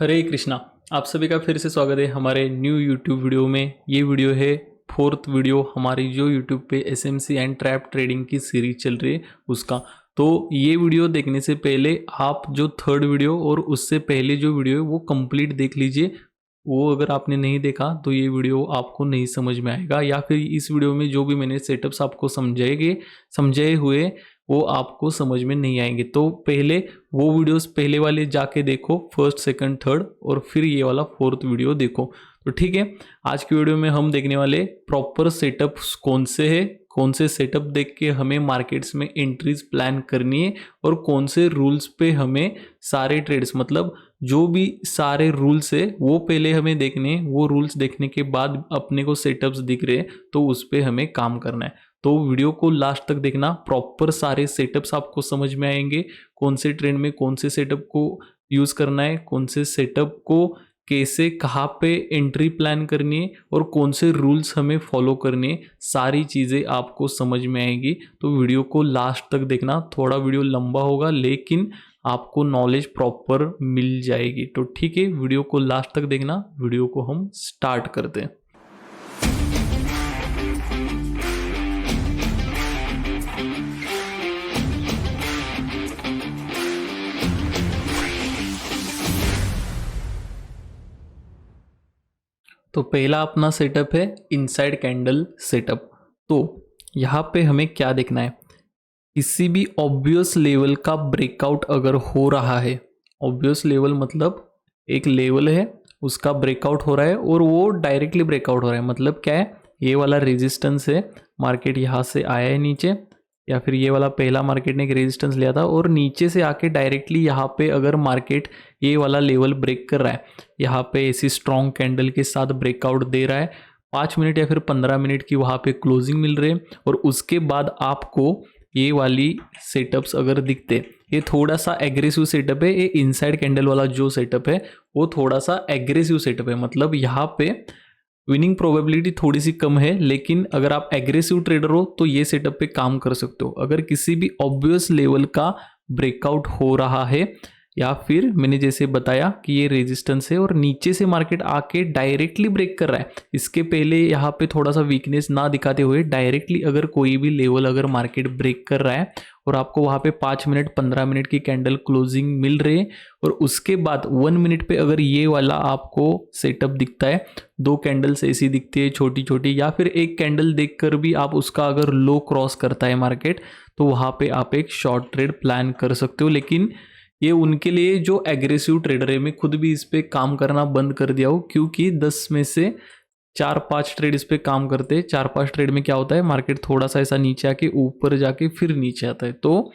हरे कृष्णा। आप सभी का फिर से स्वागत है हमारे न्यू यूट्यूब वीडियो में। ये वीडियो है फोर्थ वीडियो हमारी जो यूट्यूब पे एसएमसी एंड ट्रैप ट्रेडिंग की सीरीज चल रही है उसका। तो ये वीडियो देखने से पहले आप जो थर्ड वीडियो और उससे पहले जो वीडियो है वो कंप्लीट देख लीजिए। वो अगर आपने नहीं देखा तो ये वीडियो आपको नहीं समझ में आएगा, या फिर इस वीडियो में जो भी मैंने सेटअप्स आपको समझाए हुए वो आपको समझ में नहीं आएंगे। तो पहले वो वीडियोस पहले वाले जाके देखो, फर्स्ट सेकंड थर्ड, और फिर ये वाला फोर्थ वीडियो देखो। तो ठीक है, आज की वीडियो में हम देखने वाले प्रॉपर सेटअप्स कौन से है, कौन से सेटअप देख के हमें मार्केट्स में एंट्रीज प्लान करनी है, और कौन से रूल्स पे हमें सारे ट्रेड्स मतलब जो भी सारे रूल्स है वो पहले हमें देखने हैं। वो रूल्स देखने के बाद अपने को सेटअप्स दिख रहे हैं तो उस पर हमें काम करना है। तो वीडियो को लास्ट तक देखना, प्रॉपर सारे सेटअप्स आपको समझ में आएंगे। कौन से ट्रेंड में कौन से सेटअप को यूज़ करना है, कौन से सेटअप को कैसे कहाँ पे एंट्री प्लान करनी है, और कौन से रूल्स हमें फॉलो करने हैं, सारी चीज़ें आपको समझ में आएगी। तो वीडियो को लास्ट तक देखना। थोड़ा वीडियो लंबा होगा लेकिन आपको नॉलेज प्रॉपर मिल जाएगी। तो ठीक है, वीडियो को लास्ट तक देखना। वीडियो को हम स्टार्ट करते हैं। तो पहला अपना सेटअप है इनसाइड कैंडल सेटअप। तो यहाँ पे हमें क्या देखना है, किसी भी ऑब्वियस लेवल का ब्रेकआउट अगर हो रहा है, ऑब्वियस लेवल मतलब एक लेवल है उसका ब्रेकआउट हो रहा है और वो डायरेक्टली ब्रेकआउट हो रहा है, मतलब क्या है, ये वाला रेजिस्टेंस है, मार्केट यहाँ से आया है नीचे, या फिर ये वाला पहला मार्केट ने एक रेजिस्टेंस लिया था और नीचे से आके डायरेक्टली यहाँ पे अगर मार्केट ये वाला लेवल ब्रेक कर रहा है, यहाँ पे ऐसी स्ट्रॉन्ग कैंडल के साथ ब्रेकआउट दे रहा है, 5 मिनट या फिर 15 मिनट की वहाँ पे क्लोजिंग मिल रही है, और उसके बाद आपको ये वाली सेटअप्स अगर दिखते, ये थोड़ा सा एग्रेसिव सेटअप है। ये इनसाइड कैंडल वाला जो सेटअप है वो थोड़ा सा एग्रेसिव सेटअप है, मतलब यहाँ पे विनिंग प्रोबेबिलिटी थोड़ी सी कम है, लेकिन अगर आप एग्रेसिव ट्रेडर हो तो ये सेटअप पे काम कर सकते हो। अगर किसी भी ऑब्वियस लेवल का ब्रेकआउट हो रहा है, या फिर मैंने जैसे बताया कि ये रेजिस्टेंस है और नीचे से मार्केट आके डायरेक्टली ब्रेक कर रहा है, इसके पहले यहाँ पे थोड़ा सा वीकनेस ना दिखाते हुए डायरेक्टली अगर कोई भी लेवल अगर मार्केट ब्रेक कर रहा है और आपको वहाँ पे 5 मिनट 15 मिनट की कैंडल क्लोजिंग मिल रही है, और उसके बाद 1 मिनट पे अगर ये वाला आपको सेटअप दिखता है, 2 कैंडल्स ऐसी दिखती है छोटी छोटी, या फिर एक कैंडल देखकर भी आप उसका अगर लो क्रॉस करता है मार्केट, तो वहाँ पे आप एक शॉर्ट ट्रेड प्लान कर सकते हो। लेकिन ये उनके लिए जो एग्रेसिव ट्रेडर है, मैं खुद भी इस पे काम करना बंद कर दिया हूँ, क्योंकि 10 में से 4-5 ट्रेड इस पे काम करते हैं। 4-5 ट्रेड में क्या होता है, मार्केट थोड़ा सा ऐसा नीचे आके ऊपर जाके फिर नीचे आता है, तो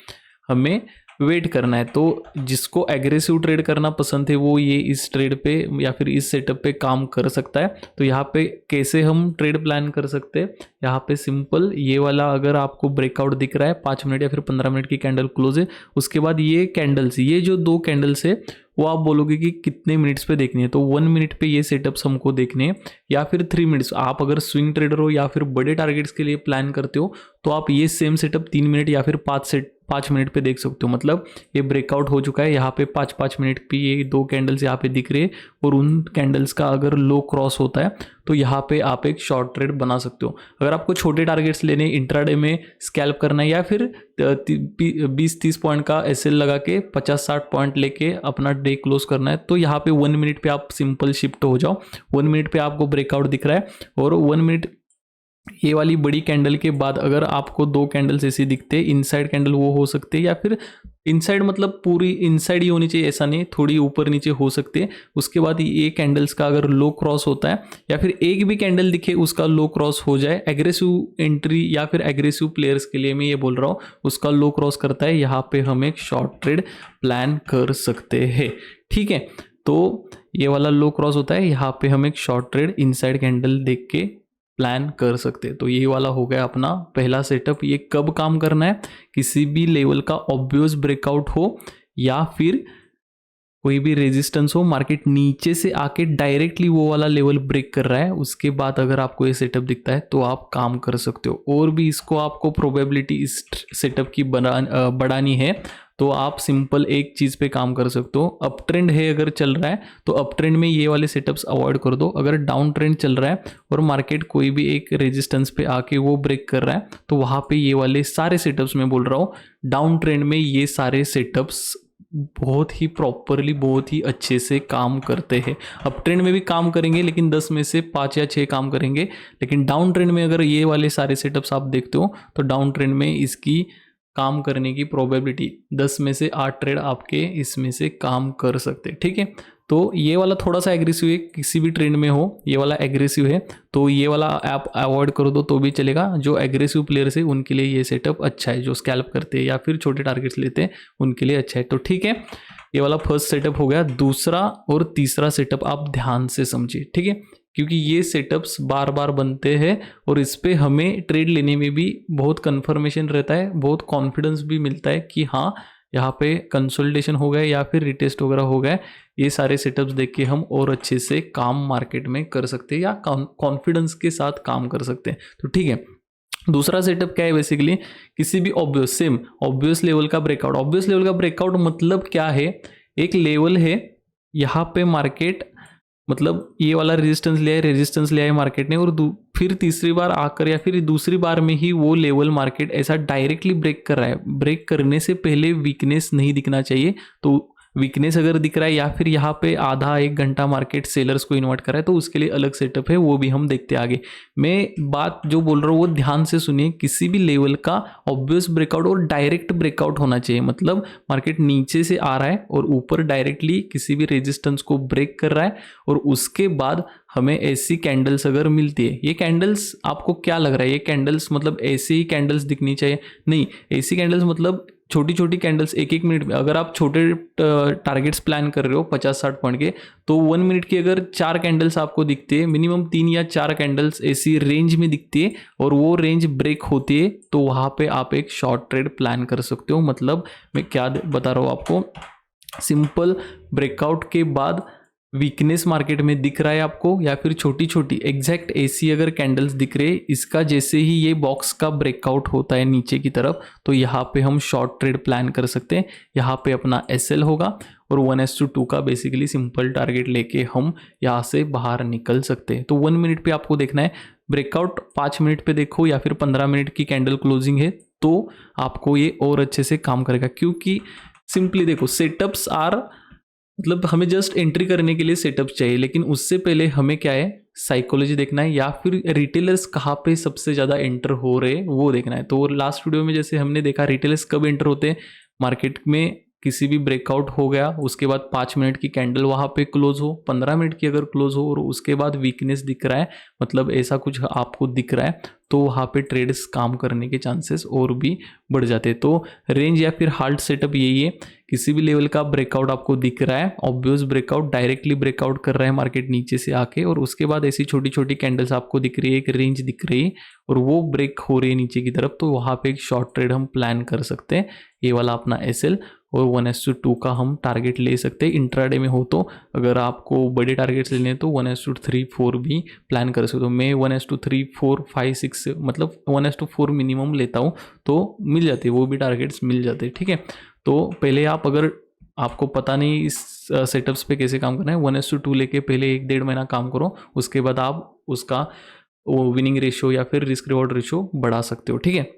हमें वेट करना है। तो जिसको एग्रेसिव ट्रेड करना पसंद है वो ये इस ट्रेड पे या फिर इस सेटअप पे काम कर सकता है। तो यहाँ पे कैसे हम ट्रेड प्लान कर सकते हैं, यहाँ पे सिंपल, ये वाला अगर आपको ब्रेकआउट दिख रहा है 5 मिनट या फिर 15 मिनट की कैंडल क्लोज है, उसके बाद ये कैंडल्स, ये जो 2 कैंडल्स है वो आप बोलोगे कि कितने मिनट्स पे देखनी है, तो 1 मिनट पे ये सेटअप्स हमको देखने हैं, या फिर 3 मिनट्स। आप अगर स्विंग ट्रेडर हो या फिर बड़े टारगेट्स के लिए प्लान करते हो तो आप ये सेम सेटअप 3 मिनट या फिर 5 मिनट पे देख सकते हो। मतलब ये ब्रेकआउट हो चुका है, यहाँ पे 5-5 मिनट पे ये 2 कैंडल्स यहाँ पे दिख रही है, और उन कैंडल्स का अगर लो क्रॉस होता है तो यहाँ पे आप एक शॉर्ट ट्रेड बना सकते हो। अगर आपको छोटे टारगेट्स लेने, इंट्राडे में स्कैल्प करना है, या फिर 20-30 पॉइंट का एसएल लगा के 50-60 पॉइंट लेके अपना डे क्लोज करना है, तो यहाँ पे 1 मिनट पे आप सिंपल शिफ्ट हो जाओ। 1 मिनट पे आपको ब्रेकआउट दिख रहा है, और 1 मिनट ये वाली बड़ी कैंडल के बाद अगर आपको 2 कैंडल्स ऐसी दिखते हैं, इनसाइड कैंडल वो हो सकते हैं, या फिर इनसाइड मतलब पूरी इनसाइड ही होनी चाहिए, ऐसा नहीं, थोड़ी ऊपर नीचे हो सकते हैं। उसके बाद ये कैंडल्स का अगर लो क्रॉस होता है, या फिर एक भी कैंडल दिखे उसका लो क्रॉस हो जाए, एग्रेसिव एंट्री या फिर एग्रेसिव प्लेयर्स के लिए मैं ये बोल रहा हूँ, उसका लो क्रॉस करता है, यहाँ पे हम एक शॉर्ट ट्रेड प्लान कर सकते हैं। ठीक है, तो ये वाला लो क्रॉस होता है, यहाँ पे हम एक शॉर्ट ट्रेड इनसाइड कैंडल देख के प्लान कर सकते हैं। तो ये वाला हो गया अपना पहला सेटअप। ये कब काम करना है, किसी भी लेवल का ऑब्वियस ब्रेकआउट हो, या फिर कोई भी रेजिस्टेंस हो, मार्केट नीचे से आके डायरेक्टली वो वाला लेवल ब्रेक कर रहा है, उसके बाद अगर आपको ये सेटअप दिखता है तो आप काम कर सकते हो। और भी इसको आपको प्रोबेबिलिटी इस सेटअप की बढ़ानी है तो आप सिंपल एक चीज़ पे काम कर सकते हो। अप ट्रेंड है अगर चल रहा है तो अप ट्रेंड में ये वाले सेटअप्स अवॉइड कर दो। अगर डाउन ट्रेंड चल रहा है और मार्केट कोई भी एक रेजिस्टेंस पे आके वो ब्रेक कर रहा है तो वहाँ पे ये वाले सारे सेटअप्स मैं बोल रहा हूँ, डाउन ट्रेंड में ये सारे सेटअप्स बहुत ही प्रॉपरली, बहुत ही अच्छे से काम करते हैं। अप ट्रेंड में भी काम करेंगे लेकिन 10 में से 5 या 6 काम करेंगे, लेकिन डाउन ट्रेंड में अगर ये वाले सारे सेटअप्स आप देखते हो तो डाउन ट्रेंड में इसकी काम करने की प्रोबेबिलिटी 10 में से 8 ट्रेड आपके इसमें से काम कर सकते हैं। ठीक है, तो ये वाला थोड़ा सा एग्रेसिव है, किसी भी ट्रेंड में हो ये वाला एग्रेसिव है तो ये वाला आप अवॉइड करो तो भी चलेगा। जो एग्रेसिव प्लेयर्स है उनके लिए ये सेटअप अच्छा है, जो स्कैल्प करते हैं या फिर छोटे टारगेट्स लेते हैं उनके लिए अच्छा है। तो ठीक है, ये वाला फर्स्ट सेटअप हो गया। दूसरा और तीसरा सेटअप आप ध्यान से समझिए, ठीक है, क्योंकि ये सेटअप्स बार बार बनते हैं और इस पे हमें ट्रेड लेने में भी बहुत कन्फर्मेशन रहता है, बहुत कॉन्फिडेंस भी मिलता है कि हाँ यहाँ पे कंसोलिडेशन हो गया या फिर रिटेस्ट वगैरह हो गया। ये सारे सेटअप्स देख के हम और अच्छे से काम मार्केट में कर सकते हैं या कॉन्फिडेंस के साथ काम कर सकते हैं। तो ठीक है, दूसरा सेटअप क्या है, बेसिकली किसी भी ऑब्वियस लेवल का ब्रेकआउट। ऑब्वियस लेवल का ब्रेकआउट मतलब क्या है, एक लेवल है यहाँ पे मार्केट मतलब ये वाला रेजिस्टेंस ले आए मार्केट ने और फिर तीसरी बार आकर या फिर दूसरी बार में ही वो लेवल मार्केट ऐसा डायरेक्टली ब्रेक कर रहा है। ब्रेक करने से पहले वीकनेस नहीं दिखना चाहिए, तो वीकनेस अगर दिख रहा है या फिर यहाँ पे आधा एक घंटा मार्केट सेलर्स को इन्वर्ट कर रहा है तो उसके लिए अलग सेटअप है, वो भी हम देखते आगे। मैं बात जो बोल रहा हूँ वो ध्यान से सुनिए। किसी भी लेवल का ऑब्वियस ब्रेकआउट और डायरेक्ट ब्रेकआउट होना चाहिए, मतलब मार्केट नीचे से आ रहा है और ऊपर डायरेक्टली किसी भी रेजिस्टेंस को ब्रेक कर रहा है और उसके बाद हमें ऐसी कैंडल्स अगर मिलती है। ये कैंडल्स आपको क्या लग रहा है, ये कैंडल्स मतलब ऐसे ही कैंडल्स दिखनी चाहिए? नहीं, ऐसी कैंडल्स मतलब छोटी छोटी कैंडल्स 1-1 मिनट में। अगर आप छोटे टारगेट्स प्लान कर रहे हो 50-60 पॉइंट के तो 1 मिनट की अगर 4 कैंडल्स आपको दिखते हैं, मिनिमम 3 या 4 कैंडल्स ऐसी रेंज में दिखती है और वो रेंज ब्रेक होती है तो वहाँ पे आप एक शॉर्ट ट्रेड प्लान कर सकते हो। मतलब मैं क्या बता रहा हूँ आपको, सिंपल ब्रेकआउट के बाद वीकनेस मार्केट में दिख रहा है आपको या फिर छोटी छोटी एग्जैक्ट ऐसी अगर कैंडल्स दिख रहे हैं, इसका जैसे ही ये बॉक्स का ब्रेकआउट होता है नीचे की तरफ तो यहाँ पे हम शॉर्ट ट्रेड प्लान कर सकते हैं। यहाँ पे अपना SL होगा और 1:2 का बेसिकली सिंपल टारगेट लेके हम यहाँ से बाहर निकल सकते हैं। तो 1 मिनट पे आपको देखना है ब्रेकआउट, 5 मिनट पे देखो या फिर 15 मिनट की कैंडल क्लोजिंग है तो आपको ये और अच्छे से काम करेगा। क्योंकि सिंपली देखो, सेटअप्स आर मतलब हमें जस्ट एंट्री करने के लिए सेटअप चाहिए, लेकिन उससे पहले हमें क्या है, साइकोलॉजी देखना है या फिर रिटेलर्स कहाँ पे सबसे ज़्यादा एंटर हो रहे हैं वो देखना है। तो लास्ट वीडियो में जैसे हमने देखा रिटेलर्स कब एंटर होते हैं, मार्केट में किसी भी ब्रेकआउट हो गया उसके बाद 5 मिनट की कैंडल वहाँ पे क्लोज हो, 15 मिनट की अगर क्लोज हो और उसके बाद वीकनेस दिख रहा है, मतलब ऐसा कुछ आपको दिख रहा है तो वहाँ पे ट्रेड्स काम करने के चांसेस और भी बढ़ जाते हैं। तो रेंज या फिर हाल्ट सेटअप यही है, किसी भी लेवल का ब्रेकआउट आपको दिख रहा है, ऑब्वियस ब्रेकआउट, डायरेक्टली ब्रेकआउट कर रहा है मार्केट नीचे से आके और उसके बाद ऐसी छोटी छोटी कैंडल्स आपको दिख रही है, एक रेंज दिख रही है और वो ब्रेक हो रही है नीचे की तरफ, तो वहाँ पे एक शॉर्ट ट्रेड हम प्लान कर सकते हैं। ये वाला अपना SL और 1:2 का हम टारगेट ले सकते हैं इंट्राडे में हो तो। अगर आपको बड़े टारगेट्स लेने हैं तो 1:3-4 भी प्लान कर सकते हो। मैं 1:3, 4, 5, 6 मतलब 1:4 मिनिमम लेता हूँ तो मिल जाते हैं, वो भी टारगेट्स मिल जाते हैं। ठीक है, तो पहले आप अगर आपको पता नहीं इस सेटअप्स पे कैसे काम करना है, 1:2 लेके पहले 1-1.5 महीना काम करो, उसके बाद आप उसका वो विनिंग रेशियो या फिर रिस्क रिवॉर्ड रेशियो बढ़ा सकते हो। ठीक है,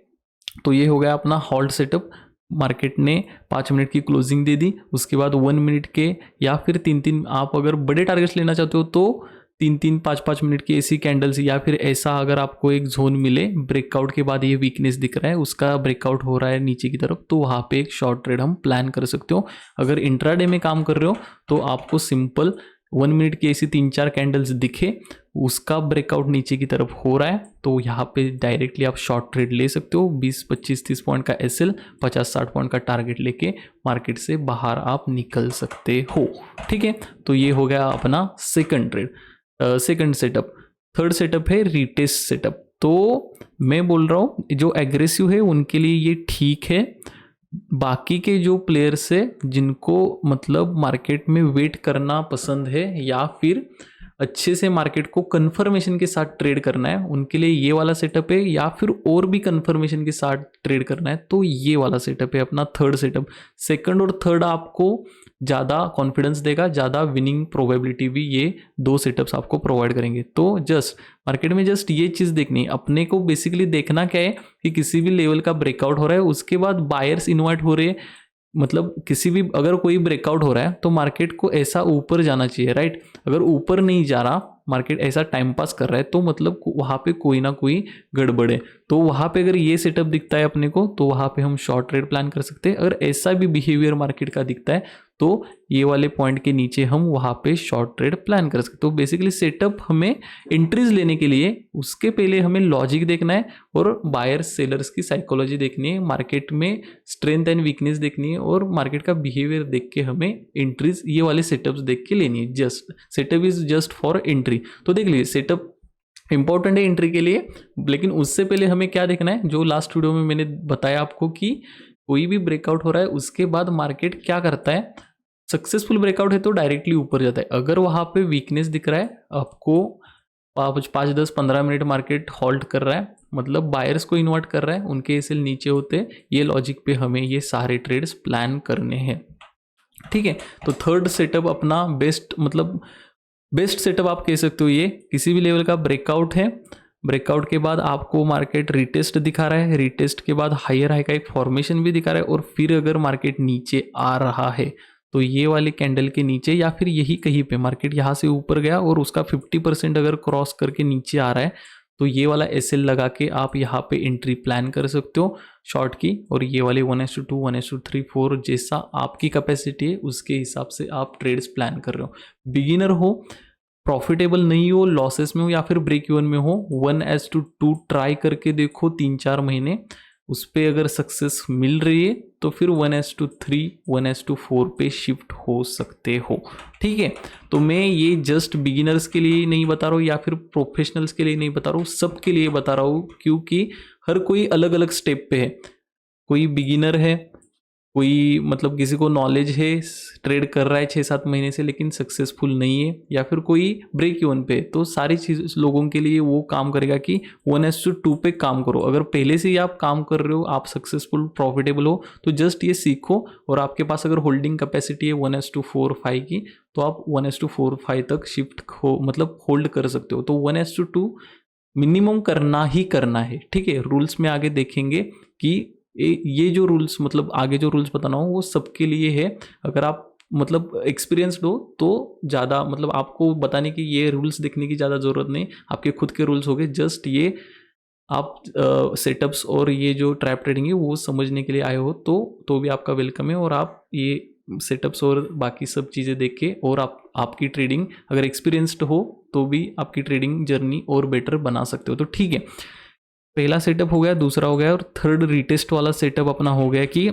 तो ये हो गया अपना हॉल्ट सेटअप। मार्केट ने 5 मिनट की क्लोजिंग दे दी, उसके बाद 1 मिनट के या फिर 3-3, आप अगर बड़े टारगेट्स लेना चाहते हो तो 3-3, 5-5 मिनट की ऐसी कैंडल्स या फिर ऐसा अगर आपको एक जोन मिले ब्रेकआउट के बाद ये वीकनेस दिख रहा है, उसका ब्रेकआउट हो रहा है नीचे की तरफ, तो वहाँ पे एक शॉर्ट ट्रेड हम प्लान कर सकते हो। अगर इंट्राडे में काम कर रहे हो तो आपको सिंपल 1 मिनट की ऐसी 3-4 कैंडल्स दिखे, उसका ब्रेकआउट नीचे की तरफ हो रहा है तो यहाँ पे डायरेक्टली आप शॉर्ट ट्रेड ले सकते हो। 20, 25, 30 पॉइंट का SL, 50, 60 पॉइंट का टारगेट लेके मार्केट से बाहर आप निकल सकते हो। ठीक है, तो ये हो गया अपना second trade, second setup. Third setup है रिटेस्ट सेटअप। तो मैं बोल रहा हूँ जो एग्रेसिव है उनके लिए ये ठीक है, बाकी के जो प्लेयर्स है जिनको मतलब मार्केट में वेट करना पसंद है या फिर अच्छे से मार्केट को कंफर्मेशन के साथ ट्रेड करना है उनके लिए ये वाला सेटअप है, या फिर और भी कंफर्मेशन के साथ ट्रेड करना है तो ये वाला सेटअप है अपना थर्ड सेटअप। सेकंड और थर्ड आपको ज़्यादा कॉन्फिडेंस देगा, ज़्यादा विनिंग प्रोबेबिलिटी भी ये दो सेटअप्स आपको प्रोवाइड करेंगे। तो जस्ट मार्केट में जस्ट ये चीज़ देखनी है अपने को, बेसिकली देखना क्या है कि किसी भी लेवल का ब्रेकआउट हो रहा है उसके बाद बायर्स इन्वाइट हो रहे हैं, मतलब किसी भी अगर कोई ब्रेकआउट हो रहा है तो मार्केट को ऐसा ऊपर जाना चाहिए, राइट। अगर ऊपर नहीं जा रहा मार्केट, ऐसा टाइम पास कर रहा है, तो मतलब वहाँ पे कोई ना कोई गड़बड़ है। तो वहाँ पे अगर ये सेटअप दिखता है अपने को तो वहाँ पे हम शॉर्ट ट्रेड प्लान कर सकते हैं। अगर ऐसा भी बिहेवियर मार्केट का दिखता है तो ये वाले पॉइंट के नीचे हम वहाँ पे शॉर्ट ट्रेड प्लान कर सकते हैं। तो बेसिकली सेटअप हमें एंट्रीज लेने के लिए उसके पहले हमें लॉजिक देखना है और बायर्स सेलर्स की साइकोलॉजी देखनी है, मार्केट में स्ट्रेंथ एंड वीकनेस देखनी है और मार्केट का बिहेवियर देख के हमें एंट्रीज ये वाले सेटअप्स देख के लेनी है। Just setup is just for entry. तो देख लीजिए सेटअप इंपॉर्टेंट है एंट्री के लिए, लेकिन उससे पहले हमें क्या देखना है, जो लास्ट वीडियो में मैंने बताया आपको कि कोई भी ब्रेकआउट हो रहा है उसके बाद मार्केट क्या करता है। सक्सेसफुल ब्रेकआउट है तो डायरेक्टली ऊपर जाता है। अगर वहाँ पे वीकनेस दिख रहा है आपको, 5-10-15 मिनट मार्केट हॉल्ट कर रहा है, मतलब बायर्स को इन्वर्ट कर रहा है, उनके एसएल नीचे होते, ये लॉजिक पे हमें ये सारे ट्रेड्स प्लान करने हैं, ठीक है। तो थर्ड सेटअप अपना बेस्ट, मतलब बेस्ट सेटअप आप कह सकते हो। ये किसी भी लेवल का ब्रेकआउट है, ब्रेकआउट के बाद आपको मार्केट रिटेस्ट दिखा रहा है, रिटेस्ट के बाद हायर हाई का एक फॉर्मेशन भी दिखा रहा है, और फिर अगर मार्केट नीचे आ रहा है तो ये वाली कैंडल के नीचे या फिर यही कहीं पे मार्केट यहाँ से ऊपर गया और उसका 50% अगर क्रॉस करके नीचे आ रहा है तो ये वाला एसएल लगा के आप यहाँ पे एंट्री प्लान कर सकते हो शॉर्ट की। और ये वाले 1:2, 1:3, 4 जैसा आपकी कैपेसिटी है उसके हिसाब से आप ट्रेड्स प्लान कर रहे हो। बिगिनर हो, प्रॉफिटेबल नहीं हो, लॉसेस में हो या फिर ब्रेक इवन में हो, 1:2 ट्राई करके देखो 3-4 महीने, उस पर अगर सक्सेस मिल रही है तो फिर 1:3, 1:4 पे शिफ्ट हो सकते हो, ठीक है। तो मैं ये जस्ट बिगिनर्स के लिए नहीं बता रहा हूँ या फिर प्रोफेशनल्स के लिए नहीं बता रहा हूँ, सबके लिए बता रहा हूँ, क्योंकि हर कोई अलग अलग स्टेप पे है। कोई बिगिनर है, कोई मतलब किसी को नॉलेज है, ट्रेड कर रहा है 6-7 महीने से लेकिन सक्सेसफुल नहीं है, या फिर कोई ब्रेक इवन पे। तो सारी चीज़ लोगों के लिए वो काम करेगा कि 1:2 पे काम करो। अगर पहले से ही आप काम कर रहे हो, आप सक्सेसफुल प्रॉफिटेबल हो, तो जस्ट ये सीखो, और आपके पास अगर होल्डिंग कैपेसिटी है 1:4-5 की तो आप 1:4-5 तक शिफ्ट हो, मतलब होल्ड कर सकते हो। तो 1:2 मिनिमम करना ही करना है, ठीक है। रूल्स में आगे देखेंगे कि ये जो रूल्स, मतलब आगे जो रूल्स बताना हो वो सबके लिए है। अगर आप मतलब एक्सपीरियंसड हो तो ज़्यादा, मतलब आपको बताने की ये रूल्स देखने की ज़्यादा ज़रूरत नहीं, आपके खुद के रूल्स हो गए। जस्ट ये आप सेटअप्स और ये जो ट्रैप ट्रेडिंग है वो समझने के लिए आए हो तो भी आपका वेलकम है, और आप ये सेटअप्स और बाकी सब चीज़ें देख के और आपकी ट्रेडिंग अगर एक्सपीरियंसड हो तो भी आपकी ट्रेडिंग जर्नी और बेटर बना सकते हो। तो ठीक है, पहला सेटअप हो गया, दूसरा हो गया, और थर्ड रिटेस्ट वाला सेटअप अपना हो गया कि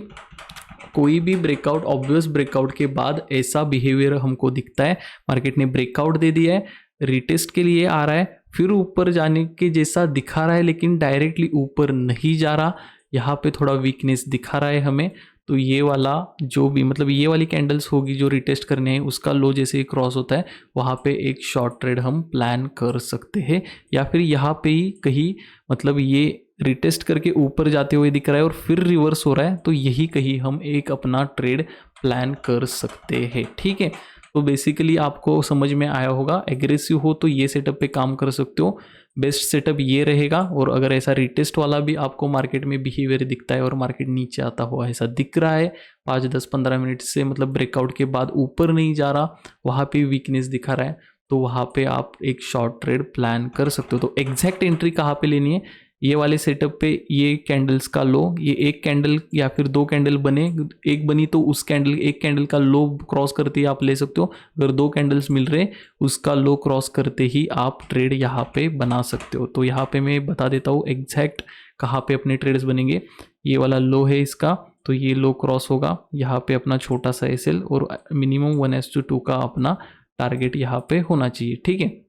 कोई भी ब्रेकआउट, ऑब्वियस ब्रेकआउट के बाद ऐसा बिहेवियर हमको दिखता है, मार्केट ने ब्रेकआउट दे दिया है, रिटेस्ट के लिए आ रहा है, फिर ऊपर जाने के जैसा दिखा रहा है लेकिन डायरेक्टली ऊपर नहीं जा रहा, यहाँ पे थोड़ा वीकनेस दिखा रहा है हमें, तो ये वाला जो भी, मतलब ये वाली कैंडल्स होगी जो रिटेस्ट करने हैं, उसका लो जैसे ही क्रॉस होता है वहाँ पे एक शॉर्ट ट्रेड हम प्लान कर सकते हैं। या फिर यहाँ पे ही कहीं, मतलब ये रिटेस्ट करके ऊपर जाते हुए दिख रहा है और फिर रिवर्स हो रहा है, तो यही कहीं हम एक अपना ट्रेड प्लान कर सकते हैं, ठीक है। तो बेसिकली आपको समझ में आया होगा, एग्रेसिव हो तो ये सेटअप पे काम कर सकते हो, बेस्ट सेटअप ये रहेगा। और अगर ऐसा रिटेस्ट वाला भी आपको मार्केट में बिहेवियर दिखता है और मार्केट नीचे आता हुआ ऐसा दिख रहा है 5-10-15 मिनट से, मतलब ब्रेकआउट के बाद ऊपर नहीं जा रहा, वहाँ पे वीकनेस दिखा रहा है, तो वहाँ पे आप एक शॉर्ट ट्रेड प्लान कर सकते हो। तो एग्जैक्ट एंट्री कहाँ पे लेनी है, ये वाले सेटअप पे ये कैंडल्स का लो, ये एक कैंडल या फिर 2 कैंडल बने, एक बनी तो उस कैंडल, एक कैंडल का लो क्रॉस करते ही आप ले सकते हो। अगर 2 कैंडल्स मिल रहे उसका लो क्रॉस करते ही आप ट्रेड यहाँ पे बना सकते हो। तो यहाँ पे मैं बता देता हूँ एग्जैक्ट कहाँ पे अपने ट्रेड्स बनेंगे। ये वाला लो है इसका, तो ये लो क्रॉस होगा, यहाँ पे अपना छोटा सा एसएल और मिनिमम 1:2 का अपना टारगेट यहाँ पे होना चाहिए, ठीक है।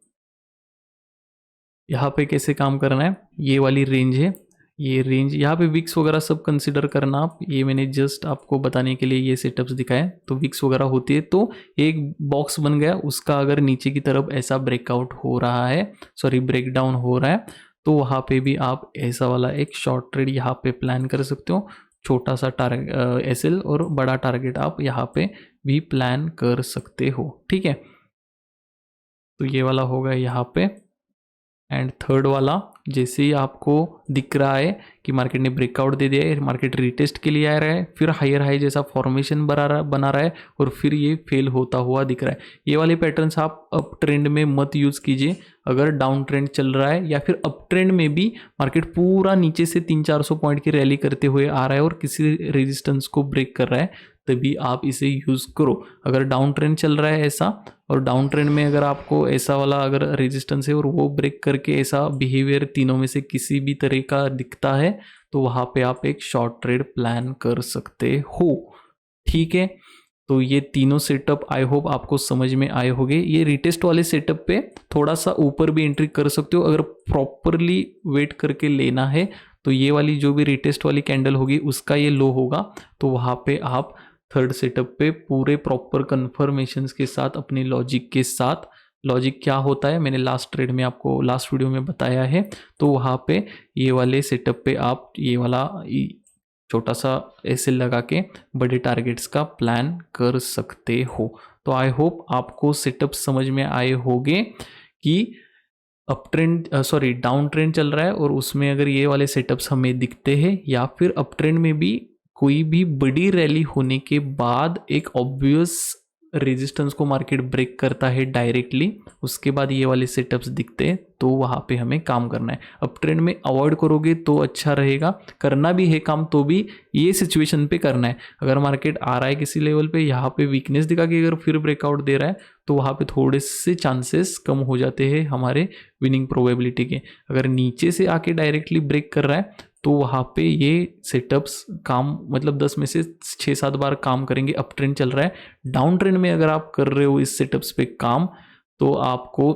यहाँ पे कैसे काम करना है, ये वाली रेंज है, ये रेंज यहाँ पे विक्स वगैरह सब कंसिडर करना आप, ये मैंने जस्ट आपको बताने के लिए ये सेटअप्स दिखाए। तो विक्स वगैरह होती है तो एक बॉक्स बन गया, उसका अगर नीचे की तरफ ऐसा ब्रेकआउट हो रहा है, सॉरी ब्रेकडाउन हो रहा है, तो वहाँ पे भी आप ऐसा वाला एक शॉर्ट ट्रेड यहाँ पे प्लान कर सकते हो। छोटा सा टारगेट एसएल और बड़ा टारगेट आप यहाँ पे भी प्लान कर सकते हो, ठीक है। तो ये वाला होगा यहाँ पे। एंड थर्ड वाला, जैसे ही आपको दिख रहा है कि मार्केट ने ब्रेकआउट दे दिया है, मार्केट रीटेस्ट के लिए आ रहा है, फिर हायर हाई जैसा फॉर्मेशन बना रहा है और फिर ये फेल होता हुआ दिख रहा है, ये वाले पैटर्न्स आप अप ट्रेंड में मत यूज़ कीजिए। अगर डाउन ट्रेंड चल रहा है या फिर अप ट्रेंड में भी मार्केट पूरा नीचे से 300-400 पॉइंट की रैली करते हुए आ रहा है और किसी रेजिस्टेंस को ब्रेक कर रहा है, तभी आप इसे यूज़ करो। अगर डाउन ट्रेंड चल रहा है ऐसा, और डाउन ट्रेंड में अगर आपको ऐसा वाला अगर रेजिस्टेंस है और वो ब्रेक करके ऐसा बिहेवियर तीनों में से किसी भी तरह का दिखता है, तो वहाँ पे आप एक शॉर्ट ट्रेड प्लान कर सकते हो, ठीक है। तो ये तीनों सेटअप आई होप आपको समझ में आए होंगे। ये रिटेस्ट वाले सेटअप पे थोड़ा सा ऊपर भी एंट्री कर सकते हो, अगर प्रॉपरली वेट करके लेना है तो ये वाली जो भी रिटेस्ट वाली कैंडल होगी उसका ये लो होगा, तो वहाँ पे आप थर्ड सेटअप पे पूरे प्रॉपर कन्फर्मेशंस के साथ, अपने लॉजिक के साथ, लॉजिक क्या होता है मैंने लास्ट ट्रेड में आपको लास्ट वीडियो में बताया है, तो वहाँ पे ये वाले सेटअप पे आप ये वाला छोटा सा ऐसे लगा के बड़े टारगेट्स का प्लान कर सकते हो। तो आई होप आपको सेटअप समझ में आए होंगे कि up trend sorry down trend चल रहा है और उसमें अगर ये वाले सेटअप्स हमें दिखते हैं, या फिर अप ट्रेंड में भी कोई भी बड़ी रैली होने के बाद एक ऑब्वियस रेजिस्टेंस को मार्केट ब्रेक करता है डायरेक्टली, उसके बाद ये वाले सेटअप्स दिखते हैं, तो वहाँ पे हमें काम करना है। अप ट्रेंड में अवॉइड करोगे तो अच्छा रहेगा, करना भी है काम तो भी ये सिचुएशन पे करना है। अगर मार्केट आ रहा है किसी लेवल पे, यहाँ पे वीकनेस दिखा के अगर फिर ब्रेकआउट दे रहा है, तो वहाँ पे थोड़े से चांसेस कम हो जाते हैं हमारे विनिंग प्रोबेबिलिटी के। अगर नीचे से आके डायरेक्टली ब्रेक कर रहा है, तो वहाँ पे ये सेटअप्स काम मतलब 10 में से 6-7 बार काम करेंगे। अप ट्रेंड चल रहा है, डाउन ट्रेंड में अगर आप कर रहे हो इस सेटअप्स पे काम, तो आपको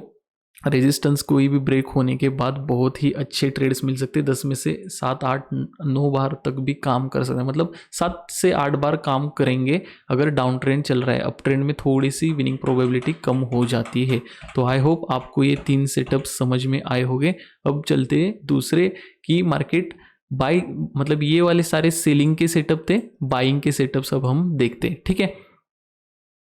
रेजिस्टेंस कोई भी ब्रेक होने के बाद बहुत ही अच्छे ट्रेड्स मिल सकते हैं। 10 में से 7-8-9 बार तक भी काम कर सकते हैं, मतलब 7 से 8 बार काम करेंगे अगर डाउन ट्रेंड चल रहा है। अप ट्रेंड में थोड़ी सी विनिंग प्रोबेबिलिटी कम हो जाती है। तो आई होप आपको ये 3 सेटअप्स समझ में आए होंगे। अब चलते हैं दूसरे की मार्केट बाई, मतलब ये वाले सारे सेलिंग के सेटअप थे, बाइंग के सेटअप्स अब हम देखते हैं, ठीक है।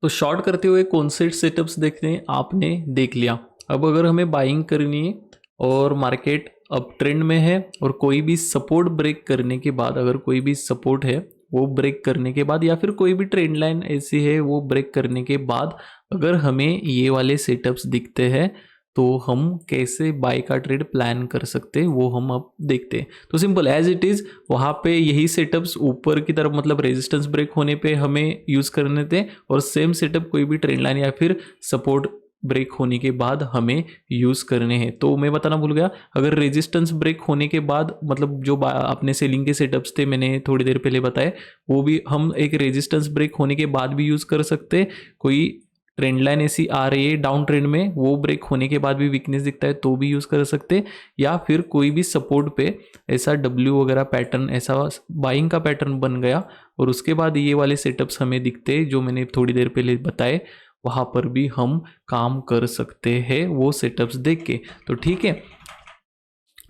तो शॉर्ट करते हुए कौन से सेटअप्स देखते हैं आपने देख लिया। अब अगर हमें बाइंग करनी है और मार्केट अप ट्रेंड में है और कोई भी सपोर्ट ब्रेक करने के बाद, अगर कोई भी सपोर्ट है वो ब्रेक करने के बाद, या फिर कोई भी ट्रेंड लाइन ऐसी है वो ब्रेक करने के बाद अगर हमें ये वाले सेटअप्स दिखते हैं, तो हम कैसे बाय का ट्रेड प्लान कर सकते हैं वो हम अब देखते हैं। तो सिंपल एज इट इज़, वहाँ पे यही सेटअप्स ऊपर की तरफ मतलब रेजिस्टेंस ब्रेक होने पे हमें यूज़ करने थे, और सेम सेटअप कोई भी ट्रेंड लाइन या फिर सपोर्ट ब्रेक होने के बाद हमें यूज़ करने हैं। तो मैं बताना भूल गया, अगर रेजिस्टेंस ब्रेक होने के बाद मतलब जो अपने सेलिंग के सेटअप्स थे मैंने थोड़ी देर पहले बताए, वो भी हम एक रेजिस्टेंस ब्रेक होने के बाद भी यूज़ कर सकते। कोई ट्रेंड लाइन ऐसी आ रही है डाउन ट्रेंड में, वो ब्रेक होने के बाद भी वीकनेस दिखता है तो भी यूज़ कर सकते, या फिर कोई भी सपोर्ट पे ऐसा डब्ल्यू वगैरह पैटर्न, ऐसा बाइंग का पैटर्न बन गया और उसके बाद ये वाले सेटअप्स हमें दिखते जो मैंने थोड़ी देर पहले बताए, वहाँ पर भी हम काम कर सकते हैं वो सेटअप्स देख के। तो ठीक है,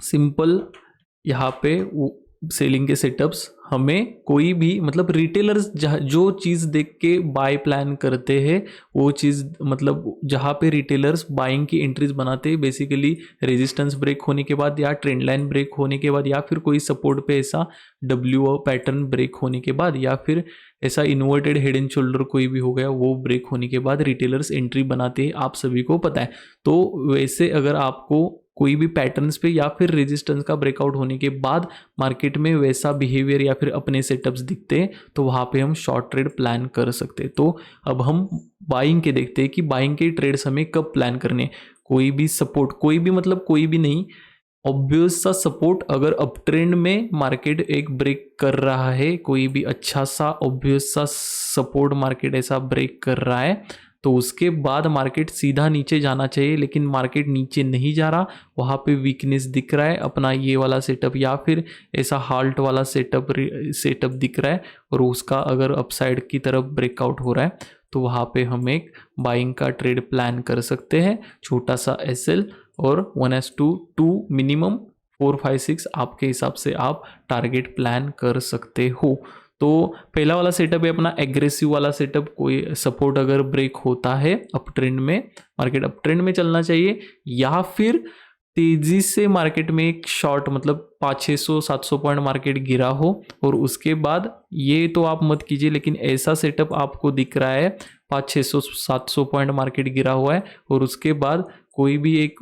सिंपल यहाँ पे सेलिंग के सेटअप्स हमें कोई भी मतलब रिटेलर्स जो चीज़ देख के बाय प्लान करते हैं, वो चीज़ मतलब जहाँ पे रिटेलर्स बाइंग की एंट्रीज बनाते हैं बेसिकली रेजिस्टेंस ब्रेक होने के बाद, या ट्रेंड लाइन ब्रेक होने के बाद, या फिर कोई सपोर्ट पे ऐसा डब्ल्यू पैटर्न ब्रेक होने के बाद, या फिर ऐसा इन्वर्टेड हेड एंड शोल्डर कोई भी हो गया वो ब्रेक होने के बाद रिटेलर्स एंट्री बनाते हैं, आप सभी को पता है। तो वैसे अगर आपको कोई भी पैटर्न्स पे या फिर रेजिस्टेंस का ब्रेकआउट होने के बाद मार्केट में वैसा बिहेवियर या फिर अपने सेटअप्स दिखते हैं, तो वहाँ पे हम शॉर्ट ट्रेड प्लान कर सकते हैं। तो अब हम बाइंग के देखते हैं कि बाइंग के ट्रेड्स हमें कब प्लान करने। कोई भी सपोर्ट, कोई भी मतलब कोई भी नहीं, ऑब्वियस सा सपोर्ट, अगर अप ट्रेंड में मार्केट एक ब्रेक कर रहा है, कोई भी अच्छा सा ऑब्वियस सा सपोर्ट मार्केट ऐसा ब्रेक कर रहा है, तो उसके बाद मार्केट सीधा नीचे जाना चाहिए, लेकिन मार्केट नीचे नहीं जा रहा, वहाँ पे वीकनेस दिख रहा है अपना ये वाला सेटअप या फिर ऐसा हाल्ट वाला सेटअप दिख रहा है, और उसका अगर अपसाइड की तरफ ब्रेकआउट हो रहा है तो वहाँ पे हम एक बाइंग का ट्रेड प्लान कर सकते हैं, छोटा सा SL और 1:2 मिनिमम 4-5-6 आपके हिसाब से आप टारगेट प्लान कर सकते हो। तो पहला वाला सेटअप है अपना एग्रेसिव वाला सेटअप, कोई सपोर्ट अगर ब्रेक होता है अप ट्रेंड में, मार्केट अप ट्रेंड में चलना चाहिए, या फिर तेजी से मार्केट में एक शॉर्ट मतलब 500-600-700 पॉइंट मार्केट गिरा हो, और उसके बाद ये तो आप मत कीजिए, लेकिन ऐसा सेटअप आपको दिख रहा है 500-600-700 पॉइंट मार्केट गिरा हुआ है और उसके बाद कोई भी एक